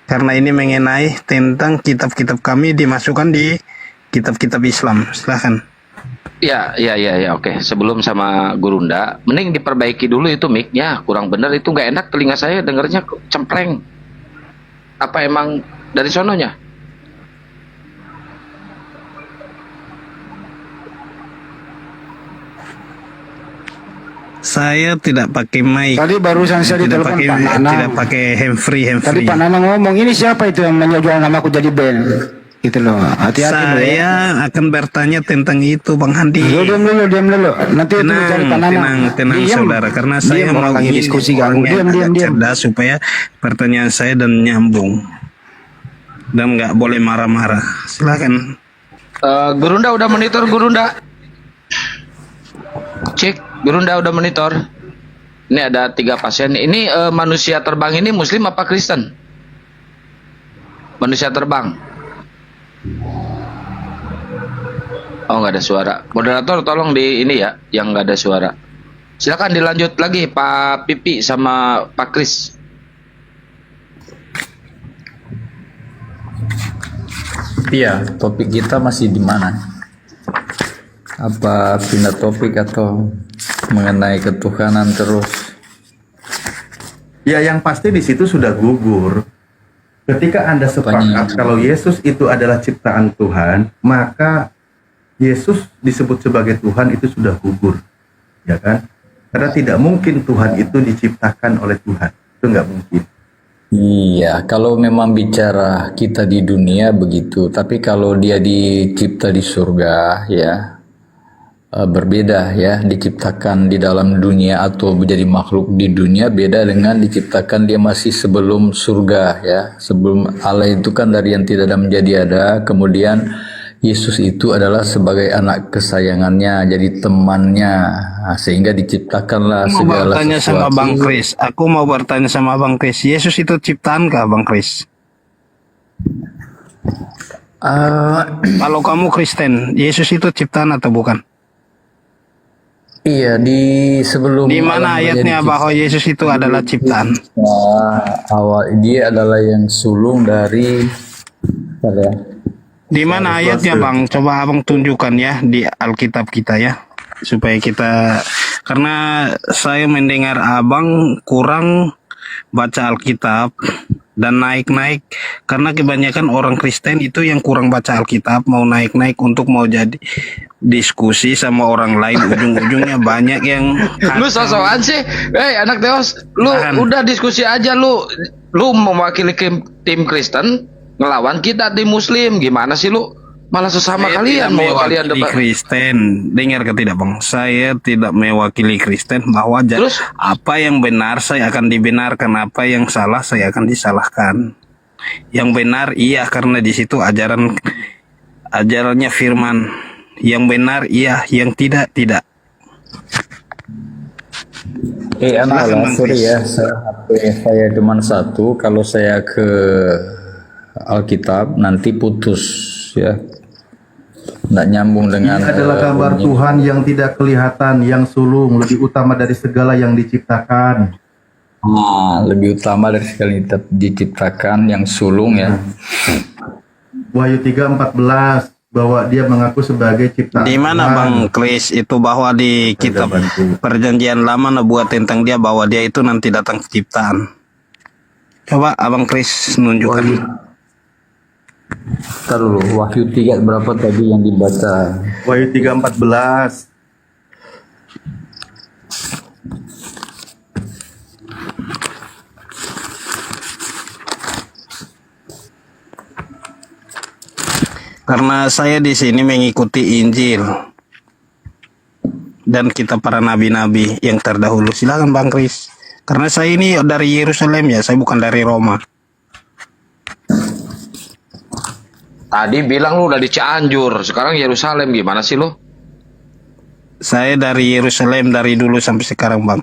Karena ini mengenai tentang kitab-kitab kami dimasukkan di kitab-kitab Islam. Silahkan. Ya, oke. Sebelum sama Gurunda, mending diperbaiki dulu itu mic-nya. Kurang bener itu, nggak enak telinga saya dengernya cempreng. Apa emang dari sononya? Saya tidak pakai mic. Tadi barusan saya Tidak ditelepon pakai Pak Nanang. tidak pakai handfree. Tadi Pak Nanang ngomong, ini siapa itu yang menjual namaku jadi band? Gitu loh. Hati-hati loh ya. Saya akan bertanya tentang itu Bang Handi. Lu diam dulu. Nanti itu cari Pak Nanang. Tenang Diam. saudara, karena saya Diam, orang mau lagi ini diskusi orang ganggu. yang Diam. agak cerdas supaya pertanyaan saya dan nyambung dan nggak boleh marah-marah. Silakan. Gurunda udah monitor Gurunda. Cek, Gurunda udah monitor. Ini ada 3 pasien. Ini manusia terbang ini Muslim apa Kristen? Manusia terbang. Oh, nggak ada suara. Moderator tolong di ini ya, yang nggak ada suara. Silakan dilanjut lagi Pak Pipi sama Pak Kris. Iya, topik kita masih di mana? Apa pindah topik atau mengenai ketuhanan terus? Ya, yang pasti di situ sudah gugur. Ketika Anda sepakat kalau Yesus itu adalah ciptaan Tuhan, maka Yesus disebut sebagai Tuhan itu sudah gugur, ya kan? Karena tidak mungkin Tuhan itu diciptakan oleh Tuhan, itu nggak mungkin. Iya, kalau memang bicara kita di dunia begitu, tapi kalau dia dicipta di surga, ya berbeda ya, diciptakan di dalam dunia atau menjadi makhluk di dunia beda dengan diciptakan dia masih sebelum surga ya. Sebelum Allah itu kan dari yang tidak ada menjadi ada, kemudian Yesus itu adalah sebagai anak kesayangannya, jadi temannya, sehingga diciptakanlah Mau segala bertanya sama sesuatu. Bang Kris. Aku mau bertanya sama Bang Kris. Yesus itu ciptaan kah Bang Kris? Kalau kamu Kristen, Yesus itu ciptaan atau bukan? Iya, di sebelum Di mana alam ayatnya menjadi bahwa Yesus itu adalah ciptaan? awal dia adalah yang sulung dari ya. Di mana ayatnya Bang? Coba Abang tunjukkan ya di Alkitab kita ya. Supaya kita, karena saya mendengar Abang kurang baca Alkitab dan naik-naik. Karena kebanyakan orang Kristen itu yang kurang baca Alkitab, mau naik-naik untuk mau jadi diskusi sama orang lain. Ujung-ujungnya banyak yang Lu sosokan sih. Anak Deos, lu Tahan. udah diskusi aja lu. Lu mewakili tim Kristen ngelawan kita tim Muslim. Gimana sih lu? Malah sesama Saya kalian tidak mau kalian mewakili debat. Kristen. Dengar ke tidak Bang? Saya tidak mewakili Kristen bahwa Terus? apa yang benar saya akan dibenarkan, apa yang salah saya akan disalahkan. Yang benar iya karena di situ ajarannya firman. Yang benar iya, yang tidak tidak. Anak Silakan, lah, Bang sorry Kris. ya, saya cuma satu. Kalau saya ke Alkitab nanti putus ya, nggak nyambung dengan. Ini adalah gambar umumnya. Tuhan yang tidak kelihatan, yang sulung, lebih utama dari segala yang diciptakan. Lebih utama dari sekali diciptakan yang sulung ya. Wahyu 3:14 bahwa dia mengaku sebagai ciptaan Di mana Tuhan. Bang Kris itu bahwa di kitab bantu. Perjanjian Lama buat tentang dia bahwa dia itu nanti datang ciptaan. Coba Abang Kris nunjukkan. Ntar dulu, Wahyu 3 berapa tadi yang dibaca? Wahyu 3:14. Karena saya di sini mengikuti Injil. dan kitab para nabi-nabi yang terdahulu. Silakan Bang Kris. Karena saya ini dari Yerusalem ya, saya bukan dari Roma. Tadi bilang lu udah di Cianjur, sekarang Yerusalem, gimana sih lu? Saya dari Yerusalem dari dulu sampai sekarang, Bang.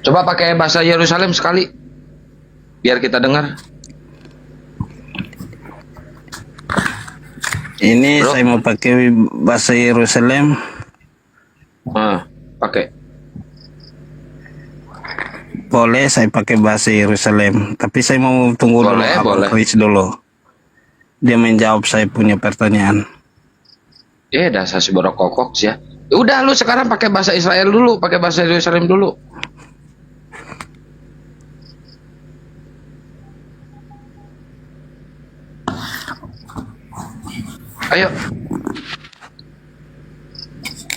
Coba pakai bahasa Yerusalem sekali, biar kita dengar. Ini Bro. saya mau pakai bahasa Yerusalem. Pakai. Boleh saya pakai bahasa Yerusalem, tapi saya mau tunggu dulu Boleh, Abang boleh. Kris dulu. Dia menjawab saya punya pertanyaan. Dasar si borok kokok sih ya. Udah lu sekarang pakai bahasa Israel dulu, pakai bahasa Yerusalem dulu. Ayo.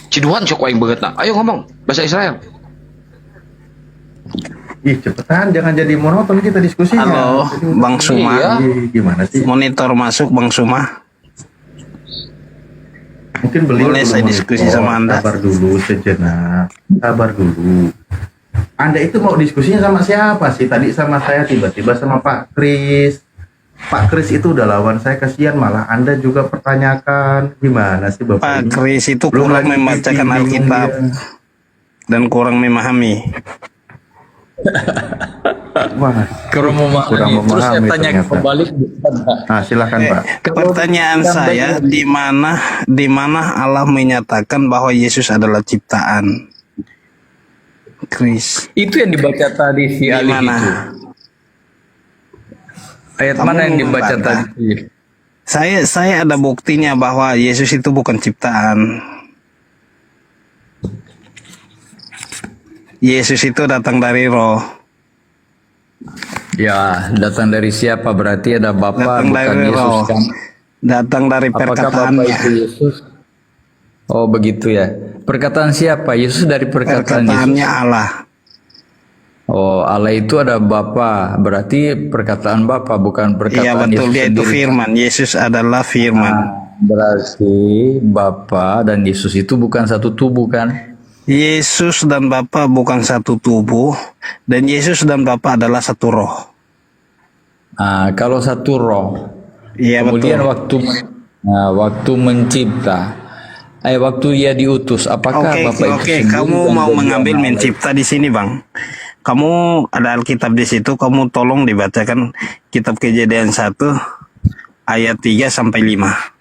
Ciduan sok aing beungeutna. Ayo ngomong bahasa Israel. Ih, cepetan, jangan jadi monoton kita diskusinya. Halo, Bang Suma. Iya. Gimana sih? Monitor masuk, Bang Suma. Mungkin beliau Boleh belum saya monitor. diskusi sama Anda? Sabar dulu sejenak. Sabar dulu. Anda itu mau diskusinya sama siapa sih? Tadi sama saya, tiba-tiba sama Pak Kris. Pak Kris itu udah lawan saya, kasihan malah Anda juga pertanyakan. Gimana sih Bapak Pak ini? Kris itu Belum kurang lagi membacakan bingung Alkitab dia. dan kurang memahami. Wah, Kurang memahami. Kurang Terus saya memahami tanya ternyata. kembali. nah silakan Pak. Pertanyaan saya, di mana Allah menyatakan bahwa Yesus adalah ciptaan? Kris, Itu yang dibaca tadi si di Alif mana? itu. Ayat Kamu mana yang dibaca membantah. tadi? Saya ada buktinya bahwa Yesus itu bukan ciptaan. Yesus itu datang dari Roh, Ya, datang dari siapa? Berarti ada Bapa, datang bukan dari Yesus Roh, kan? datang dari Apakah Bapa perkataannya. itu Yesus? Oh, begitu ya. Perkataan siapa? Yesus dari perkataan Yesus. Perkataannya Allah. Oh, Allah itu ada Bapa. Berarti perkataan Bapa, bukan perkataan Iya betul, Yesus dia itu sendiri. firman. Yesus adalah firman. Berarti Bapa dan Yesus itu bukan satu tubuh kan? Yesus dan Bapa bukan satu tubuh, dan Yesus dan Bapa adalah satu roh. Kalau satu roh, Iya kemudian betul. waktu mencipta, waktu ia diutus, apakah Oke, Bapa itu oke. sendiri Kamu yang mau berdiam mengambil Allah? mencipta di sini, Bang. Kamu ada Alkitab di situ, kamu tolong dibacakan Kitab Kejadian 1 ayat 3 sampai 5.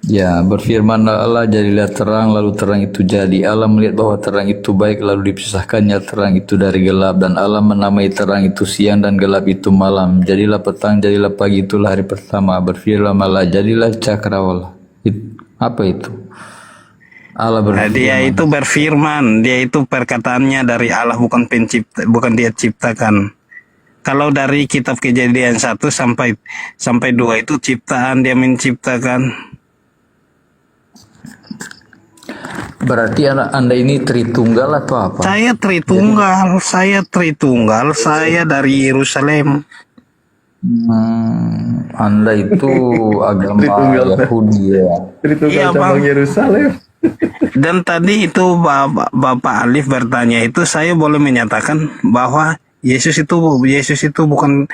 Ya, berfirmanlah Allah, jadilah terang, lalu terang itu jadi. Allah melihat bahwa terang itu baik, lalu dipisahkannya terang itu dari gelap. Dan Allah menamai terang itu siang dan gelap itu malam. Jadilah petang, jadilah pagi, itulah hari pertama. Berfirmanlah Allah, jadilah cakrawala. Apa itu? Allah Nah, dia berfirman. itu berfirman, dia itu perkataannya dari Allah, bukan pencipta, bukan dia ciptakan. Kalau dari Kitab Kejadian 1 sampai 2 itu ciptaan, dia menciptakan. Berarti Anda ini Tritunggal atau apa? Saya Tritunggal, saya dari Yerusalem. Anda itu agama Tritunggal. Yahudi ya. Tritunggal Iya, cabang Bang. Yerusalem. Dan tadi itu Bapak Alif bertanya itu, saya boleh menyatakan bahwa Yesus itu bukan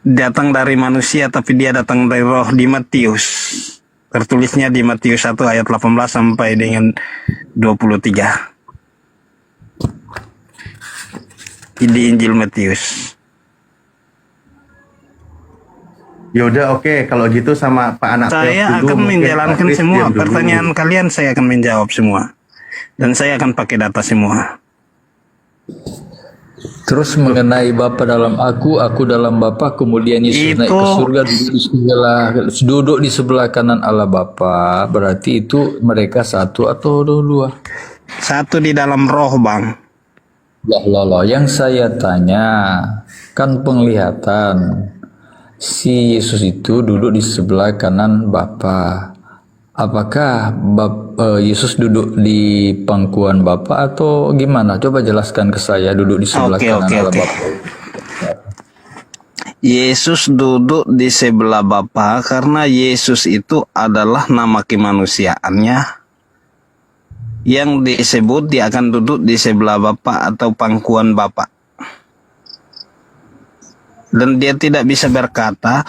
datang dari manusia, tapi dia datang dari Roh di Matius. Tertulisnya di Matius 1 ayat 18 sampai dengan 23. Di Injil Matius. Yaudah oke, kalau gitu sama Pak Anak Saya dulu, akan mungkin menjalankan Pak Kris semua diam dulu. pertanyaan kalian, saya akan menjawab semua. Dan saya akan pakai data semua. Terus mengenai Bapa dalam aku dalam Bapa, kemudian Yesus naik ke surga, duduk di sebelah kanan Allah Bapa. Berarti itu mereka satu atau dua? Satu di dalam roh, Bang. Ya Allah, yang saya tanya kan penglihatan. Si Yesus itu duduk di sebelah kanan Bapa. Apakah Yesus duduk di pangkuan Bapa atau gimana? Coba jelaskan ke saya, duduk di sebelah kanan Allah Bapa. Yesus duduk di sebelah Bapa karena Yesus itu adalah nama kemanusiaannya yang disebut dia akan duduk di sebelah Bapa atau pangkuan Bapa. Dan dia tidak bisa berkata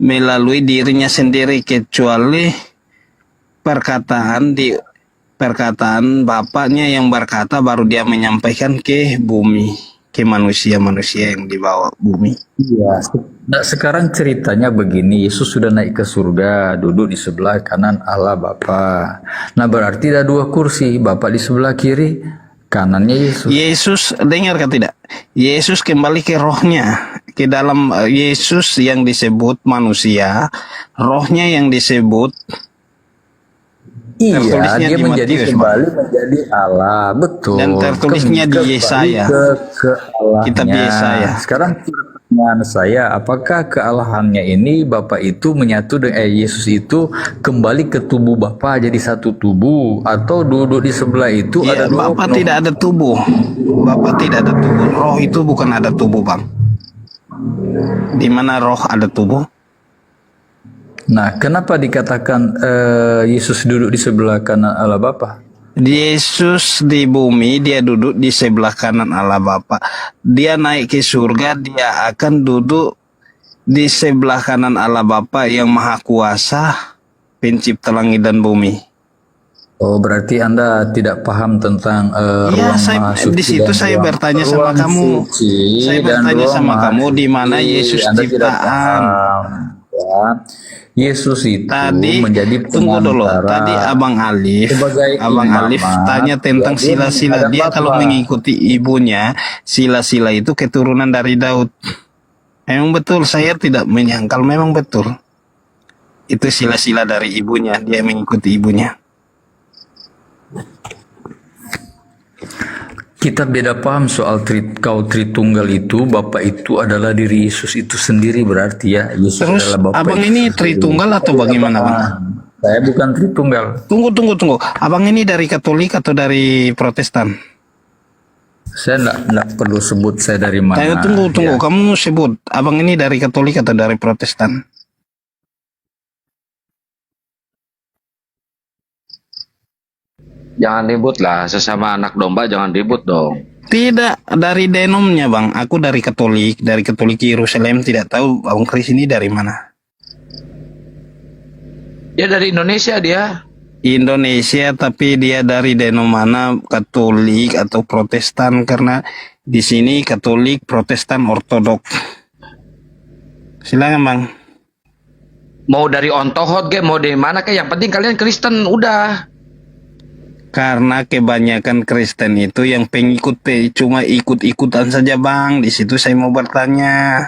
melalui dirinya sendiri kecuali perkataan Bapaknya yang berkata baru dia menyampaikan ke bumi, ke manusia-manusia yang di bawah bumi. Iya. Nah, sekarang ceritanya begini, Yesus sudah naik ke surga, duduk di sebelah kanan Allah Bapa. Nah, berarti ada 2 kursi, Bapa di sebelah kiri, kanannya Yesus. Yesus, dengarkan tidak? Yesus kembali ke rohnya, ke dalam Yesus yang disebut manusia, rohnya yang disebut tertulisnya Iya, dia di menjadi Matius, kembali menjadi Allah, betul. Dan tertulisnya di Kembali Yesaya. ke Allahnya. Kitab Yesaya. Sekarang pertanyaan saya, apakah kealahannya ini Bapa itu menyatu dengan Yesus itu kembali ke tubuh Bapa jadi satu tubuh, atau duduk di sebelah itu Ya, ada 2 Bapa tidak ada tubuh. Bapa tidak ada tubuh. Roh itu bukan ada tubuh, Bang. Di mana roh ada tubuh? Nah, kenapa dikatakan Yesus duduk di sebelah kanan Allah Bapa? Yesus di bumi, dia duduk di sebelah kanan Allah Bapa. Dia naik ke surga, dia akan duduk di sebelah kanan Allah Bapa yang Maha Kuasa, pencipta langit dan bumi. Oh, berarti Anda tidak paham tentang Iya, ruang saya maha suci di situ dan saya ruang- bertanya sama ruang kamu. suci Saya dan bertanya ruang sama maha kamu di mana suci. Yesus Anda tidak ciptaan. paham, ya. Yesus itu Tadi menjadi tunggu dulu. pengantara. Tadi Sebagai Abang imam, Alif tanya tentang ya, dia sila-sila. ada Dia kalau Bapa. mengikuti ibunya, sila-sila itu keturunan dari Daud. Memang betul, saya tidak menyangkal, memang betul. Itu sila-sila dari ibunya, dia mengikuti ibunya. Kita beda paham soal kau Tritunggal itu, Bapa itu adalah diri Yesus itu sendiri berarti ya. Yesus Terus adalah Bapa abang itu ini sendiri. Tritunggal atau bagaimana, Bang? Saya bukan Tritunggal. Tunggu. Abang ini dari Katolik atau dari Protestan? Saya enggak perlu sebut saya dari mana. Ayo tunggu. Ya. Kamu sebut, abang ini dari Katolik atau dari Protestan? Jangan ribut lah, sesama anak domba jangan ribut dong. Tidak, dari denomnya, Bang. Aku dari Katolik Yerusalem. Tidak tahu Bang Kris ini dari mana. Dia dari Indonesia dia. Indonesia, tapi dia dari denom mana, Katolik atau Protestan, karena di sini Katolik, Protestan, Ortodok. Silakan, Bang. Mau dari Ontohot ke, mau dari mana ke, yang penting kalian Kristen udah. Karena kebanyakan Kristen itu yang pengikut cuma ikut-ikutan saja, Bang. Di situ saya mau bertanya.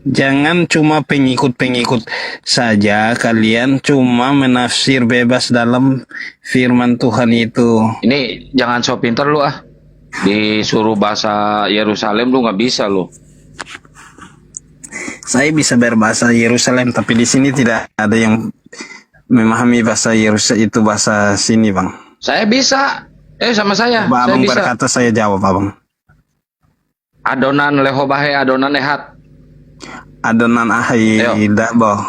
Jangan cuma pengikut-pengikut saja, kalian cuma menafsir bebas dalam firman Tuhan itu. Ini jangan so pinter lu ah. Disuruh bahasa Yerusalem lu nggak bisa lu. Saya bisa berbahasa Yerusalem, tapi di sini tidak ada yang memahami bahasa Yerusalem itu bahasa sini, Bang. Saya bisa. Sama saya. Coba Saya Abang bisa. berkata, saya jawab, Abang. Adonan lehobahe, adonan ehat. Adonan ahai Ayo. dabo.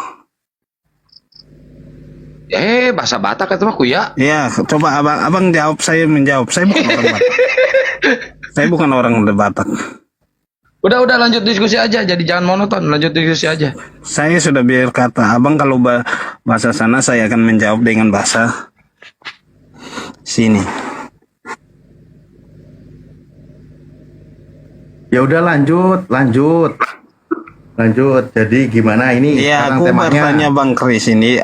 Bahasa Batak kata mah kuya. Ya, coba abang jawab, saya menjawab. Saya bukan orang Batak. Saya bukan orang Batak. Udah lanjut diskusi aja. Jadi jangan monoton, lanjut diskusi aja. Saya sudah berkata, abang kalau bahasa sana saya akan menjawab dengan bahasa sini. Ya udah lanjut. Jadi gimana ini Ya, sekarang aku temanya? bertanya Bang Kris ini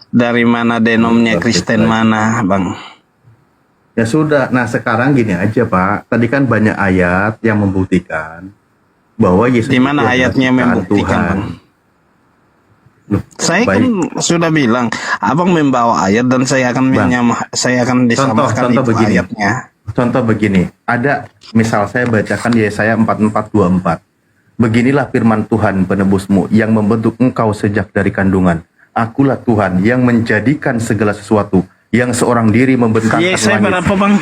dari mana denomnya Kristen mana, Bang? Ya sudah. Nah sekarang gini aja Pak. Tadi kan banyak ayat yang membuktikan bahwa Yesus Di mana itu adalah ayatnya ciptaan membuktikan, Tuhan. Bang? Loh, Saya baik. kan sudah bilang, abang membawa ayat dan saya akan Bang, saya akan disamakan contoh itu begini. ayatnya. Contoh begini, ada misal saya bacakan Yesaya 44:24. Beginilah firman Tuhan penebusmu yang membentuk engkau sejak dari kandungan. Akulah Tuhan yang menjadikan segala sesuatu, yang seorang diri membentangkan Yesaya langit. berapa, Bang?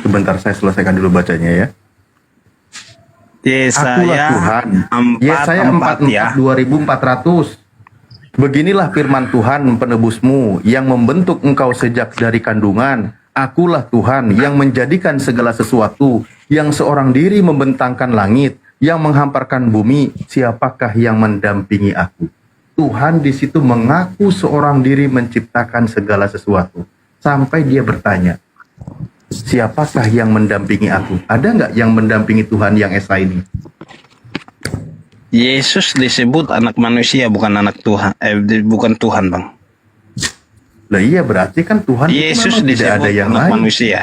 Sebentar saya selesaikan dulu bacanya ya. Akulah Yesaya Tuhan. 4, Yesaya 4 ya. 2400. Beginilah firman Tuhan penebusmu yang membentuk engkau sejak dari kandungan. Akulah Tuhan yang menjadikan segala sesuatu, yang seorang diri membentangkan langit, yang menghamparkan bumi. Siapakah yang mendampingi aku? Tuhan di situ mengaku seorang diri menciptakan segala sesuatu. Sampai dia bertanya, siapakah yang mendampingi aku? Ada nggak yang mendampingi Tuhan yang esa ini? Yesus disebut anak manusia, bukan anak Tuhan. Bukan Tuhan, Bang. Lah iya, berarti kan Tuhan itu Yesus memang tidak disebut ada yang anak lain. manusia.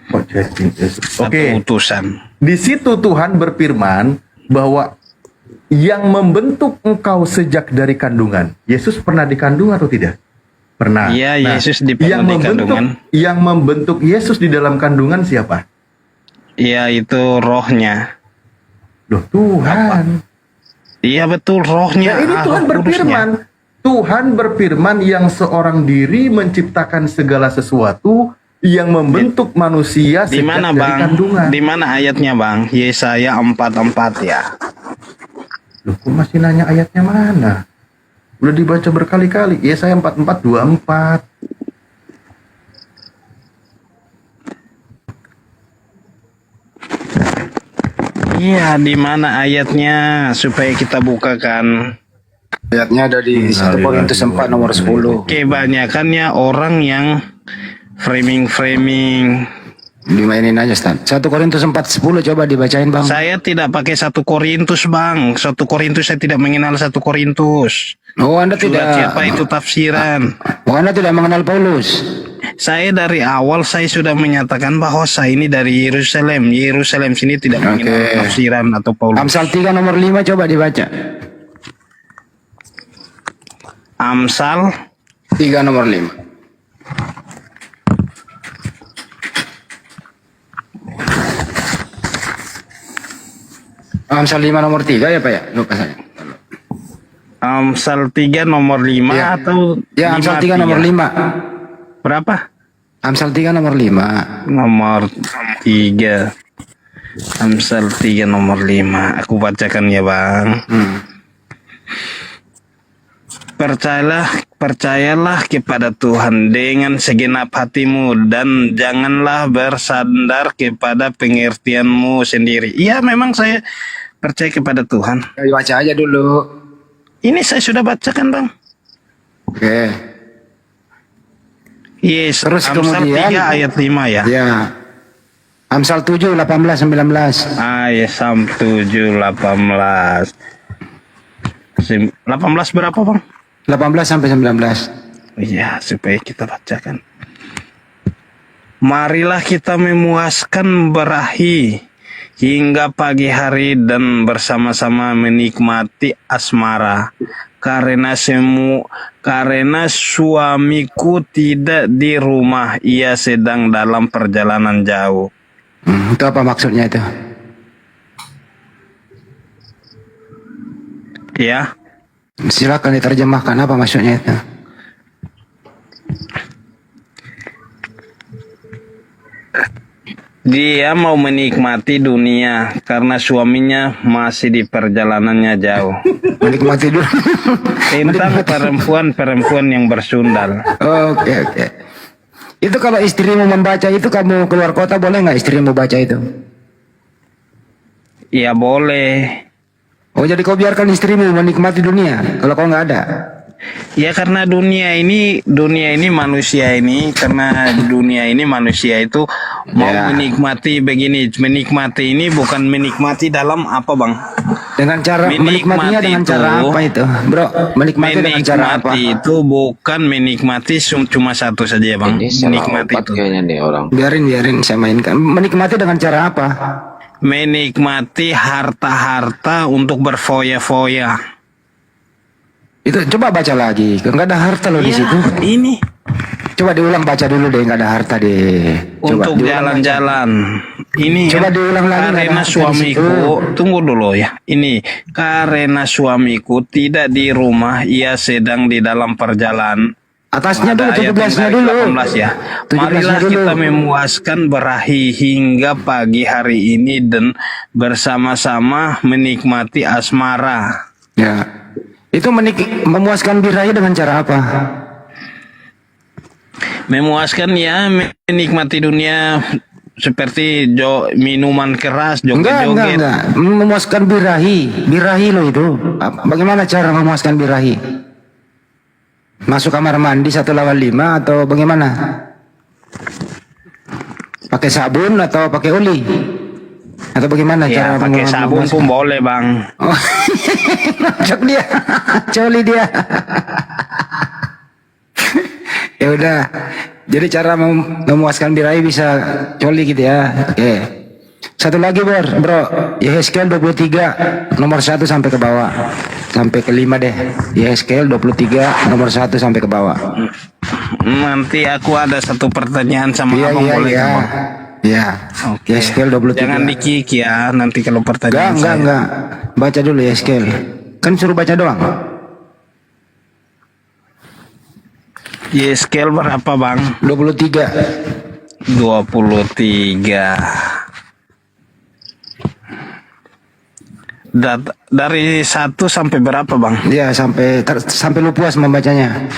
Oh, Yesus. Satu Oke, utusan. di situ Tuhan berfirman bahwa yang membentuk engkau sejak dari kandungan. Yesus pernah dikandung atau tidak? Pernah. Iya, Yesus di yang kandungan. membentuk Yesus di dalam kandungan siapa? Iya, itu rohnya. Loh, Tuhan. Iya betul, rohnya. Nah, ini Roh Tuhan Kudusnya. berfirman. Tuhan berfirman yang seorang diri menciptakan segala sesuatu, yang membentuk manusia Di sejak mana, dari Bang? kandungan. Di mana ayatnya, Bang? Yesaya 4:4 ya. Loh, kok masih nanya ayatnya mana? Udah dibaca berkali-kali. Yesaya 44:24. Iya, di mana ayatnya supaya kita bukakan? Ayatnya ada di 1 Korintus 4 nomor 10. Kebanyakannya orang yang framing. Dimainin aja, Stan. 1 Korintus 4:10 coba dibacain, Bang. Saya tidak pakai 1 Korintus, Bang. 1 Korintus saya tidak mengenal 1 Korintus. Oh, Anda Surat tidak. siapa itu tafsiran? Oh, Anda tidak mengenal Paulus. Saya dari awal saya sudah menyatakan bahwa saya ini dari Yerusalem. Yerusalem sini tidak mengenal Oke. tafsiran atau Paulus. Amsal 3 nomor 5 coba dibaca. Amsal 3 nomor 5. Amsal 5 nomor 3 ya, Pak ya? Lupa saya. Amsal 3 nomor 5 Ya. atau Ya, Amsal 3 nomor 5. Berapa? Amsal 3 nomor 5. Nomor 3. Amsal 3 nomor 5. Aku bacakan ya, Bang. Percayalah kepada Tuhan dengan segenap hatimu dan janganlah bersandar kepada pengertianmu sendiri. Iya, memang saya percaya kepada Tuhan. Ya, baca aja dulu. Ini saya sudah bacakan, Bang. Oke. Yes, Terus Amsal kemudian 3 ayat 5 ya. Ya. Amsal 7 18 19. Ayat 7 18. 18 berapa, Bang? 18 sampai 19. Iya, supaya kita bacakan. Marilah kita memuaskan berahi hingga pagi hari dan bersama-sama menikmati asmara. Karena suamiku tidak di rumah, ia sedang dalam perjalanan jauh. Itu apa maksudnya itu? Ya, Silakan diterjemahkan apa maksudnya itu. dia mau menikmati dunia karena suaminya masih di perjalanannya jauh. Menikmati dulu. Tentang perempuan-perempuan yang bersundal. Oke, oke. Itu kalau istrimu membaca itu, kamu keluar kota boleh nggak istrimu baca itu? Ya boleh. Oh, jadi kau biarkan istrimu menikmati dunia kalau kau nggak ada? Ya karena dunia ini manusia ini, karena dunia ini manusia itu mau Ya. menikmati begini. Menikmati ini bukan menikmati dalam apa, Bang? Dengan cara menikmatinya dengan cara apa itu, Bro? Menikmati dengan cara apa? Menikmati itu bukan menikmati cuma satu saja, Bang. Ini salah Menikmati obat itu. kayaknya nih orang. Biarin saya mainkan. Menikmati dengan cara apa? Menikmati harta-harta untuk berfoya-foya. Itu coba baca lagi. Nggak ada harta loh di Ya, situ. ini Coba diulang baca dulu deh, nggak ada harta deh. Coba untuk diulang baca. jalan-jalan. Ini Coba diulang lagi, nggak ada karena harta di suamiku, situ. tunggu dulu ya. Ini karena suamiku tidak di rumah, ia sedang di dalam perjalanan. Atasnya dulu, Ada ayat yang 17-nya dari dulu. 18 ya. 17-nya Marilah dulu. kita memuaskan berahi hingga pagi hari ini dan bersama-sama menikmati asmara. Ya. Itu memuaskan birahi dengan cara apa? Memuaskan ya, menikmati dunia seperti minuman keras, joget-joget. Enggak. Memuaskan birahi. Birahi lo itu. Bagaimana cara memuaskan birahi? Masuk kamar mandi 1 lawan 5 atau bagaimana? Pakai sabun atau pakai oli? Atau bagaimana Ya, cara pakai sabun memuaskan? pun boleh, Bang. Oh, cok dia, coli dia. Ya udah. Jadi cara memuaskan birahi bisa coli gitu ya. Oke. Satu lagi bro, Yehezkiel 23 nomor 1 sampai ke bawah. Sampai ke 5 deh. Yehezkiel 23 nomor 1 sampai ke bawah. Nanti aku ada satu pertanyaan sama abang, boleh iya. Bang? Ya. Oke. Yehezkiel 23. Jangan dikik ya, nanti kalau pertanyaan saya. Enggak. Baca dulu Yehezkiel. Kan suruh baca doang. Yehezkiel berapa, Bang? 23. 23. Dari 1 sampai berapa, Bang? Ya, sampai lu puas membacanya.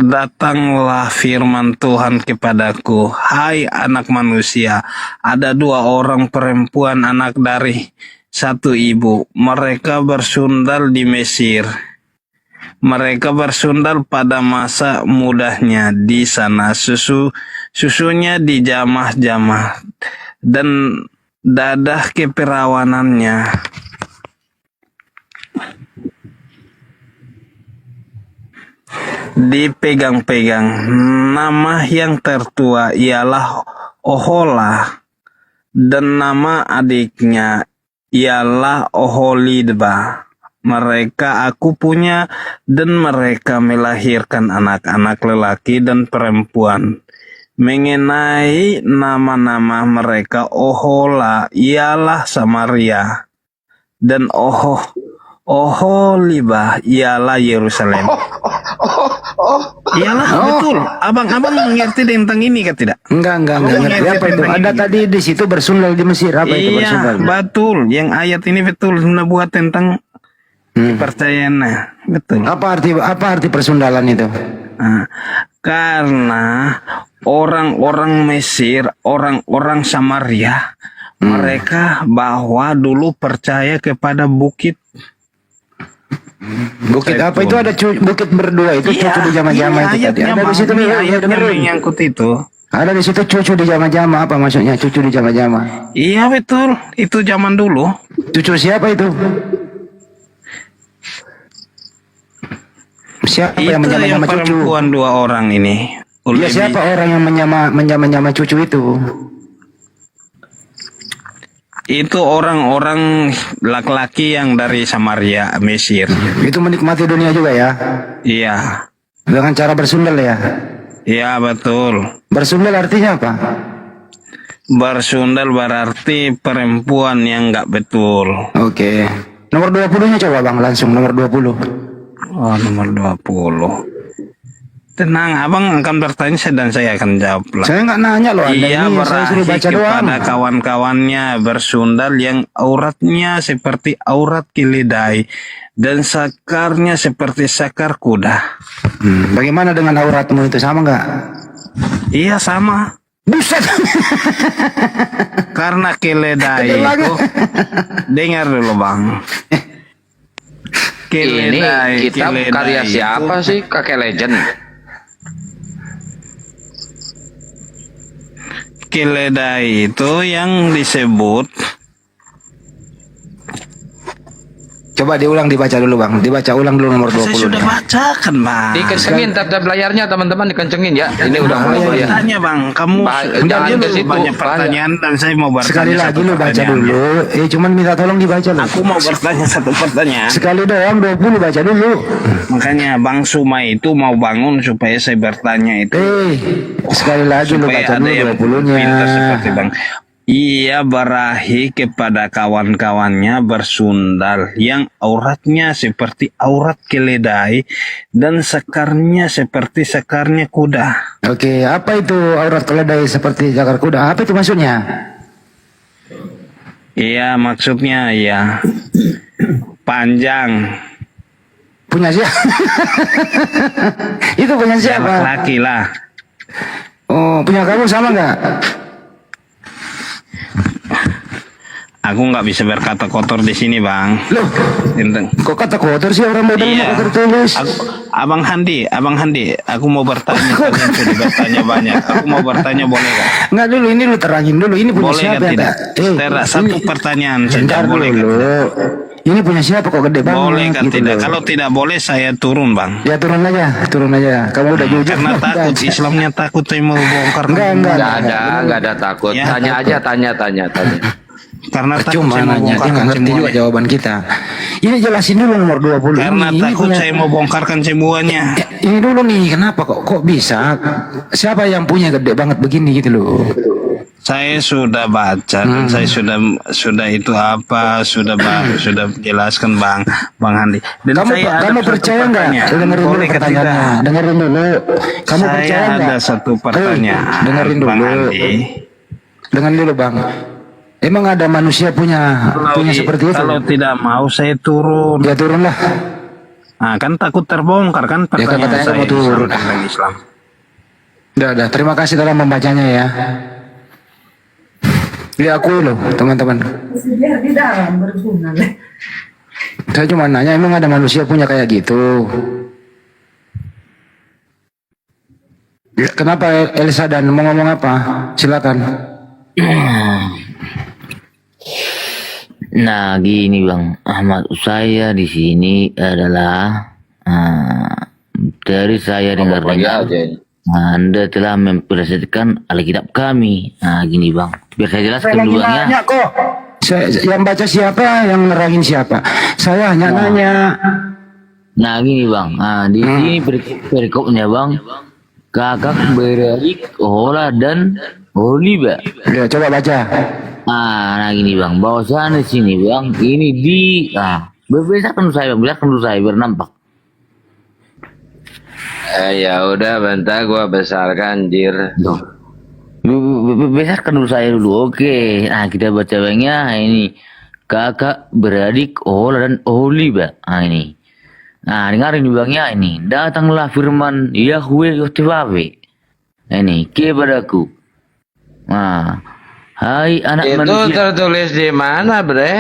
Datanglah firman Tuhan kepadaku, hai anak manusia, ada 2 orang perempuan anak dari 1 ibu. Mereka bersundal di Mesir. Mereka bersundal pada masa mudanya di sana. Susunya dijamah-jamah dan dadah keperawanannya dipegang-pegang. Nama yang tertua ialah Ohola dan nama adiknya ialah Oholibah. Mereka aku punya dan mereka melahirkan anak-anak lelaki dan perempuan. Mengenai nama-nama mereka, Ohola ialah Samaria dan Oholibah ialah Yerusalem. Iyalah, betul. Abang mengerti tentang ini kan tidak? Enggak ngerti apa itu. Ada tadi di situ bersundal di Mesir, apa itu bersundal? Iya, betul. Yang ayat ini betul buat tentang kepercayaannya. Betul. Apa arti persundalan itu? Nah, karena orang-orang Mesir, orang-orang Samaria, mereka bahwa dulu percaya kepada bukit. Bukit apa itu? Ada bukit berdua itu, cucu di jama-jama itu tadi. Ada di situ nih, ayatnya menyangkut itu. Ada di situ cucu di jama-jama, apa maksudnya cucu di jama-jama? Iya betul, itu zaman dulu. Cucu siapa itu? Siapa yang Itu yang menyama-nyama cucu? perempuan 2 orang ini. Ya siapa orang yang menyama-nyama cucu itu? Itu orang-orang laki-laki yang dari Samaria, Mesir. Itu menikmati dunia juga ya? Iya. Dengan cara bersundal ya? Iya betul. Bersundal artinya apa? Bersundal berarti perempuan yang nggak betul. Oke. Nomor 20-nya coba Bang, langsung nomor 20. Oh, nomor 20. Tenang, abang akan bertanya dan saya akan jawab lah. Saya nggak nanya loh, Anda Ia ini saya suruh berahi baca doang. kepada kawan-kawannya bersundal yang auratnya seperti aurat keledai dan sakarnya seperti sakar kuda. Bagaimana dengan auratmu itu, sama nggak? Iya sama. Buset. Karena keledai itu, dengar dulu bang. Ini kitab karya siapa sih, Kakek Legend? Keledai itu yang disebut. Coba dibaca dulu Bang. Dibaca ulang dulu nomor 20. Saya sudah bacakan bang. Dikencengin tab-tab layarnya teman-teman, dikencengin ya. Ini udah mulai bahaya. Tanya bang, kamu Jangan ke situ, banyak pertanyaan dan saya mau bertanya Sekali lagi satu lu baca pertanyaan. dulu. Cuman minta tolong dibaca lu. Aku mau bertanya satu pertanyaan. Sekali doang 20 baca dulu. Makanya Bang Suma itu mau bangun supaya saya bertanya itu. Sekali lagi lu Supaya baca ada dulu yang 20-nya. pintar seperti Bang. Ia berahi kepada kawan-kawannya bersundal yang auratnya seperti aurat keledai dan sekarnya seperti sekarnya kuda. Oke, apa itu aurat keledai seperti jakar kuda? Apa itu maksudnya? Iya, maksudnya ya panjang. Punya siapa? Itu punya siapa? Laki-laki lah. Oh, punya kamu sama nggak? Aku nggak bisa berkata kotor di sini, Bang. Loh, Tentang. kok kata kotor sih orang Medan Iya. mau tertulis? Abang Handi, aku mau bertanya. Kalian sudah bertanya banyak. Aku mau bertanya, boleh nggak? Nggak dulu, ini lu terangin dulu. Ini punya Boleh siapa nggak ya, tidak? Kak? Terak, satu pertanyaan saja, Bentar boleh nggak? dulu. Ini punya siapa kok gede banget? Boleh kan gitu tidak? loh. Kalau tidak boleh saya turun, Bang. Ya turun aja. Kamu udah jujur. Karena takut, Islamnya takut saya mau bongkar. Enggak. Nggak ada takut. Ya, Tanya aja, tanya. Karena takut Cuma saya mau nanya, dia nggak bongkarkan ngerti juga semuanya. jawaban kita. Ini jelasin dulu nomor 20. Karena ini takut punya, saya mau bongkarkan semuanya. ini dulu nih, kenapa kok bisa? Siapa yang punya gede banget begini gitu loh? Saya sudah baca dan saya sudah itu apa sudah jelaskan Bang Handi. Dan saya ada Kamu satu percaya nggak? pertanyaan. Dengerin dulu Boleh ke pertanyaannya. tidak? Dengerin dulu. Kamu Saya percaya nggak? ada satu pertanyaan. Dengerin Bang dulu. Handi. Dengerin dulu bang. Emang ada manusia punya seperti itu? Kalau tidak mau saya turun. Ya turunlah. Nah, kan takut terbongkar kan Ya, pertanyaan katanya saya kamu turun. tentang Islam. Udah. Terima kasih telah membacanya ya. Diakui loh teman-teman. Biar di dalam berguna. Saya cuma nanya, emang ada manusia punya kayak gitu? Kenapa Elsa dan mau ngomong apa? Silakan. Nah, gini Bang, maksud saya di sini adalah dari saya dengar-dengar Anda telah mempresentasikan Alkitab kami. Nah, gini Bang, biar saya jelaskan dulu Bang ya. Nanya kok. Yang baca siapa? Yang nerangin siapa? Saya hanya nanya. Nah, gini Bang, di sini perikopnya Bang, kakak beradik Ola dan Oliba. Ya, coba baca. Nah gini Bang, bahwasannya di sini Bang, ini berdasarkan saya biar nampak. Ya udah, bentar gua besarkan jir. Besarkan dulu saya dulu, oke. Nah kita baca Bangnya, ini kakak beradik Ola dan Oliba. Nah ini. Nah dengarin Bangnya ini, datanglah firman Yahweh Yotwabe. Ini kepadaku. Nah, hai anak Itu manusia. tertulis di mana, Bre?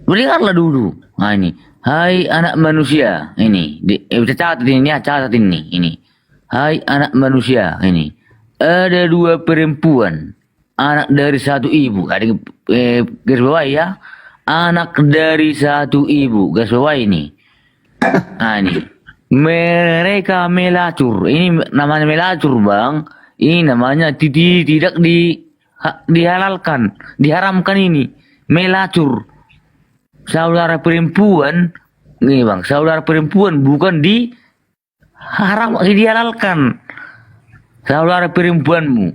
Dengarlah dulu. Nah ini, hai anak manusia. Ini, catat ini ya, catat ini. Hai anak manusia. Ini, ada dua perempuan, anak dari satu ibu. Ada garis bawah ya, anak dari satu ibu. Garis bawah ini. Nah ini, mereka melacur. Ini namanya melacur Bang. Ini namanya tidak dihalalkan, diharamkan ini. Melacur. Saudara perempuan, nih Bang, saudara perempuan bukan dihalalkan. Saudara perempuanmu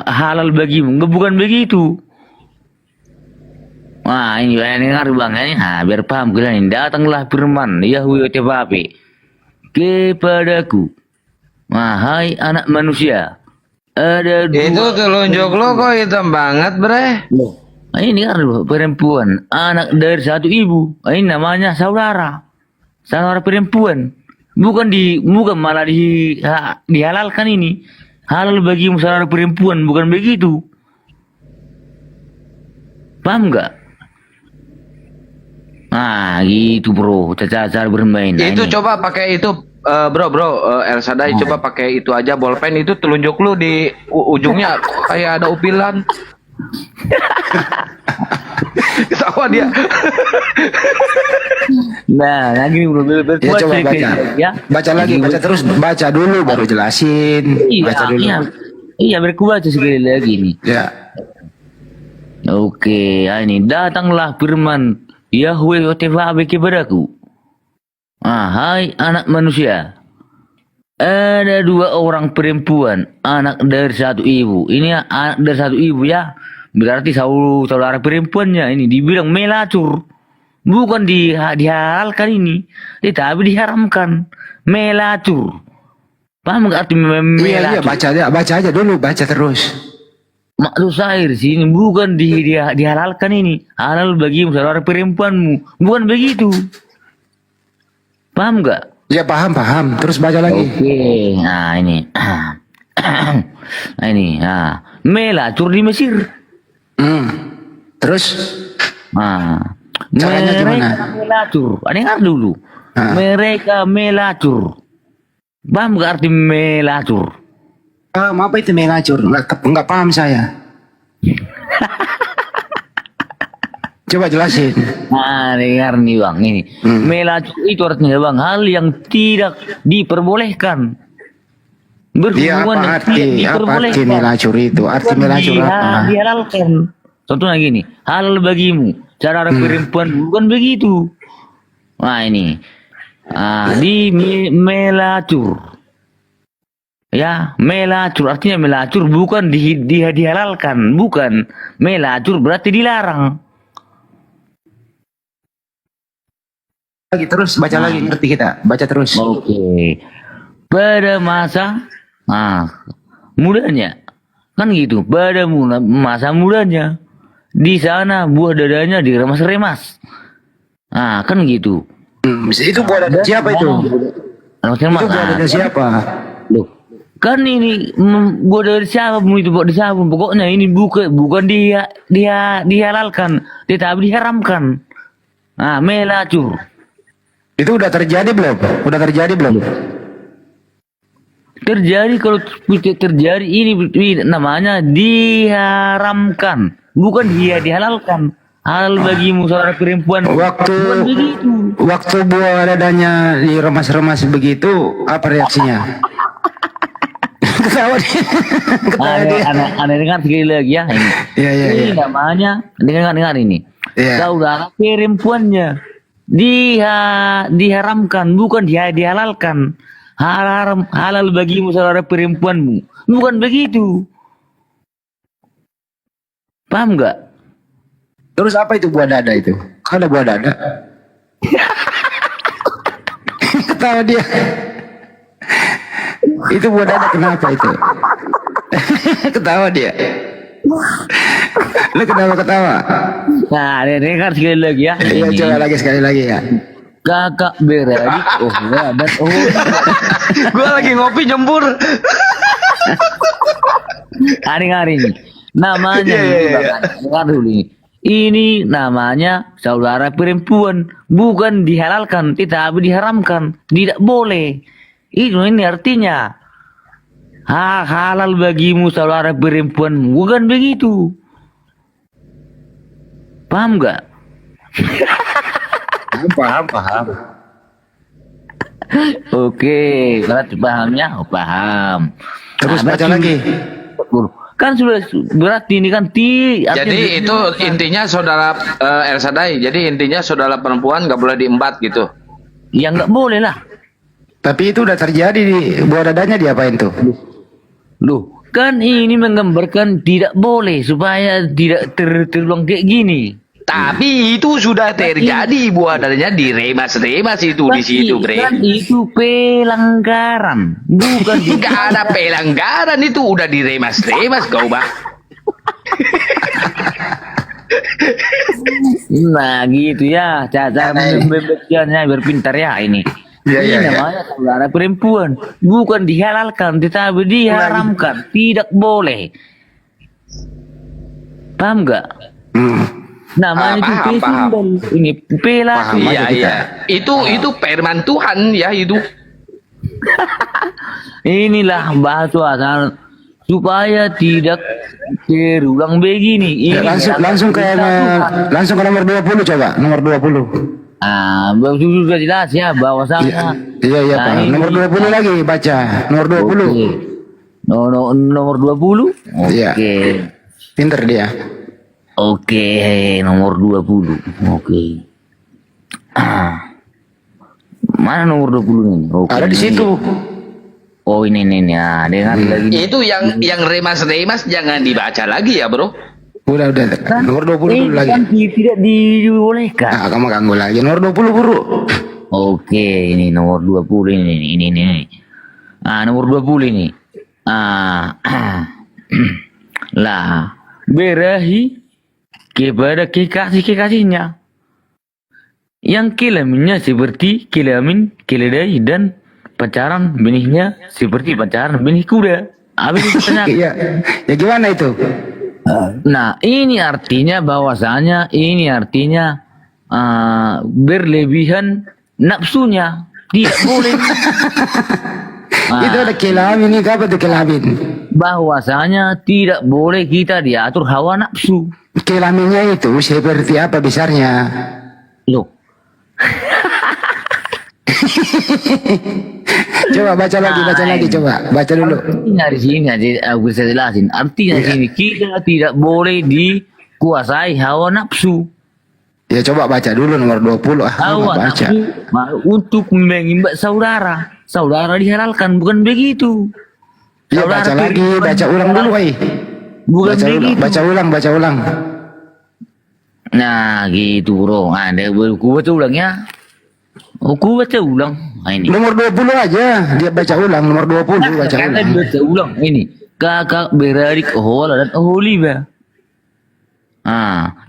halal bagimu, bukan begitu. Wah, ini dengar Bang ini. Nah, biar paham kalian ini. Datanglah firman Yahweh Tebabe kepadaku. Wahai anak manusia, ada dua. Itu telunjuk lo kok hitam banget, Bre? Nah, ini kan perempuan, anak dari satu ibu. Nah, ini namanya saudara perempuan. Bukan malah dihalalkan ini. Halal bagi saudara perempuan, bukan begitu. Paham nggak? Nah, gitu bro, cara bermain. Nah, Itu ini. coba pakai itu, El Sadai, coba pakai itu aja bolpen itu telunjuk lu di ujungnya kayak ada upilan. Ketawa dia. Nah, lagi bro, Ya coba baca. ya. Baca lagi, baca terus, baca dulu baru jelasin. Iya, Baca dulu. iya, berkubaca sekali lagi nih. Ya. Oke, ini datanglah firman Yahweh Yotwabe kepadaku. Hai anak manusia, Ada dua orang perempuan, anak dari satu ibu. Ini anak dari satu ibu ya. Berarti saudara perempuannya ini dibilang melacur. Bukan dihalalkan ini, tetapi diharamkan. Melacur. Paham nggak arti Iya, melacur? baca aja dulu, baca terus. Maksud saya di sini bukan dihalalkan ini. Halal bagimu saudara perempuanmu. Bukan begitu. Paham nggak? Ya paham. Terus baca lagi. Oke, nah ini. Nah ini, nah. Melacur di Mesir. Terus Nah, Caranya gimana? mereka melacur. Dengar dulu. Mereka melacur. Paham nggak arti melacur? apa itu melacur? Nggak paham saya. Coba jelasin. Nah, dengar nih bang, ini. Melacur itu artinya bang, hal yang tidak diperbolehkan. Iya, Berhubungan apa yang arti? tidak Apa arti diperbolehkan. melacur itu? Arti Bukan melacur apa? dihalalkan. Contohnya gini, halal bagimu, cara perempuan bukan begitu. Nah ini, melacur. Ya, melacur artinya melacur bukan dihalalkan, bukan. Melacur berarti dilarang. Lagi terus baca lagi, ngerti kita. Baca terus. Oke. Pada masa mudanya kan gitu. Pada masa mudanya di sana buah dadanya diremas-remas. Kan gitu. Itu buat ada siapa itu? Itu buat ada siapa? Loh, kan ini buah dari siapa itu buat di siapa? Pokoknya ini bukan dia dihalalkan, tetapi diharamkan. Melacur. Itu udah terjadi belum? Udah terjadi belum? Terjadi, kalau terjadi ini namanya diharamkan, bukan dihalalkan. Halal bagimu saudara perempuan. Bukan begitu. Waktu buah dadanya diremas-remas begitu, apa reaksinya? Ketawa dia. Aneh dengar sekali lagi ya ini. Ini namanya dengar ini. Saudara perempuannya diharamkan, bukan dihalalkan. Halal bagimu saudara perempuanmu, bukan begitu. Paham nggak? Terus apa itu buah dada itu? Ada buah dada? Ketawa dia. Itu buah dada kenapa itu? Ketawa dia. Lu kenapa ketawa? Nah, dengar sekali lagi ya. Iya, coba lagi sekali lagi ya. Kakak beradik, Gue lagi ngopi nyembur. hari-hari ini. Namanya dengar dulu ini. Ini namanya saudara perempuan, bukan dihalalkan, tetapi diharamkan. Tidak boleh. Ini artinya halal bagimu saudara perempuan, bukan begitu. Paham nggak? Paham. Oke, berarti pahamnya, paham. Terus baca lagi. Kan sudah berarti ini kan Jadi itu intinya saudara El Sadai. Jadi intinya saudara perempuan nggak boleh diembat gitu. ya nggak boleh lah. Tapi itu udah terjadi di buah dadanya diapain tuh? Loh, kan ini menggambarkan tidak boleh supaya tidak terulang kayak gini. Tapi itu sudah terjadi buah dadanya diremas-remas itu di situ, Bre. Kan itu pelanggaran, bukan Nggak ada pelanggaran, itu udah diremas-remas kau, Bang. Nah gitu ya, cara membebaskannya berpintar ya ini. Ini namanya saudara perempuan, bukan dihalalkan tetapi diharamkan, tidak boleh. Paham nggak? Namanya itu simbol, ini pelaku. Iya. Itu firman Tuhan ya itu. Inilah bahasa supaya tidak terulang begini. Ini Langsung ke nomor 20 coba, nomor 20. Sudah jelas ya bahwasanya. Iya Pak. Nomor 20 lagi baca. Nomor 20. Nomor 20. Iya. Oke. Pinter dia. Oke, nomor 20. Oke. Mana nomor 20 ini? Oke. Ada di situ. Oh ini, nah dengar lagi. Itu yang remas-remas jangan dibaca lagi ya, Bro. Udah. Nomor 20 dulu lagi. Kan tidak dibolehkan. Nah, kamu ganggu lagi. Nomor 20 buru. Oke, ini nomor 20 ini. Nomor 20 ini. Lah, berahi kepada kekasih-kekasihnya. Yang kelaminnya seperti kelamin keledai dan pacaran benihnya seperti pacaran benih kuda. Habis itu tanya. Iya. Ya gimana itu? Nah, ini artinya bahwasanya berlebihan nafsunya. Tidak boleh. Itu ada kelamin ini, apa tuh kelamin? Bahwasanya tidak boleh kita diatur hawa nafsu. Kelaminnya itu seperti apa besarnya? Loh, Coba baca lagi, coba baca dulu. artinya di sini aku bisa jelasin. Artinya di sini kita tidak boleh dikuasai hawa nafsu. Ya coba baca dulu nomor 20. Hawa Baca. nafsu untuk mengimba saudara. Saudara dihalalkan, bukan begitu. Ya baca lagi, baca ulang dulu, woi. Bukan Baca ulang, begitu. baca ulang. Nah, gitu bro. Ada aku baca ulang ya. Aku baca ulang. Nah, ini. Nomor 20 aja, dia baca ulang nomor 20 baca Kata ulang. baca ulang ini. Kakak beradik Ohola dan Oholiba.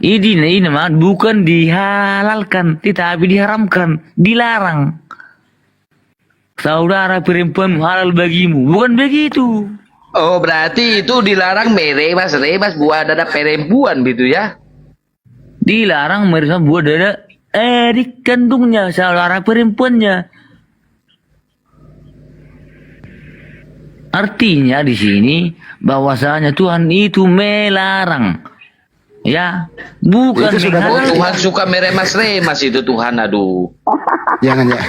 Ini mah bukan dihalalkan, tetapi diharamkan, dilarang. Saudara perempuan halal bagimu, bukan begitu. Oh, berarti itu dilarang meremas buah dada perempuan gitu ya. Dilarang meremas buah dada adik kandungnya, saudara perempuannya. Artinya di sini bahwasanya Tuhan itu melarang. Ya, bukan Itu sudah menghalalkan. menghalalkan. Tuhan suka meremas-remas itu Tuhan, aduh. Jangan ya.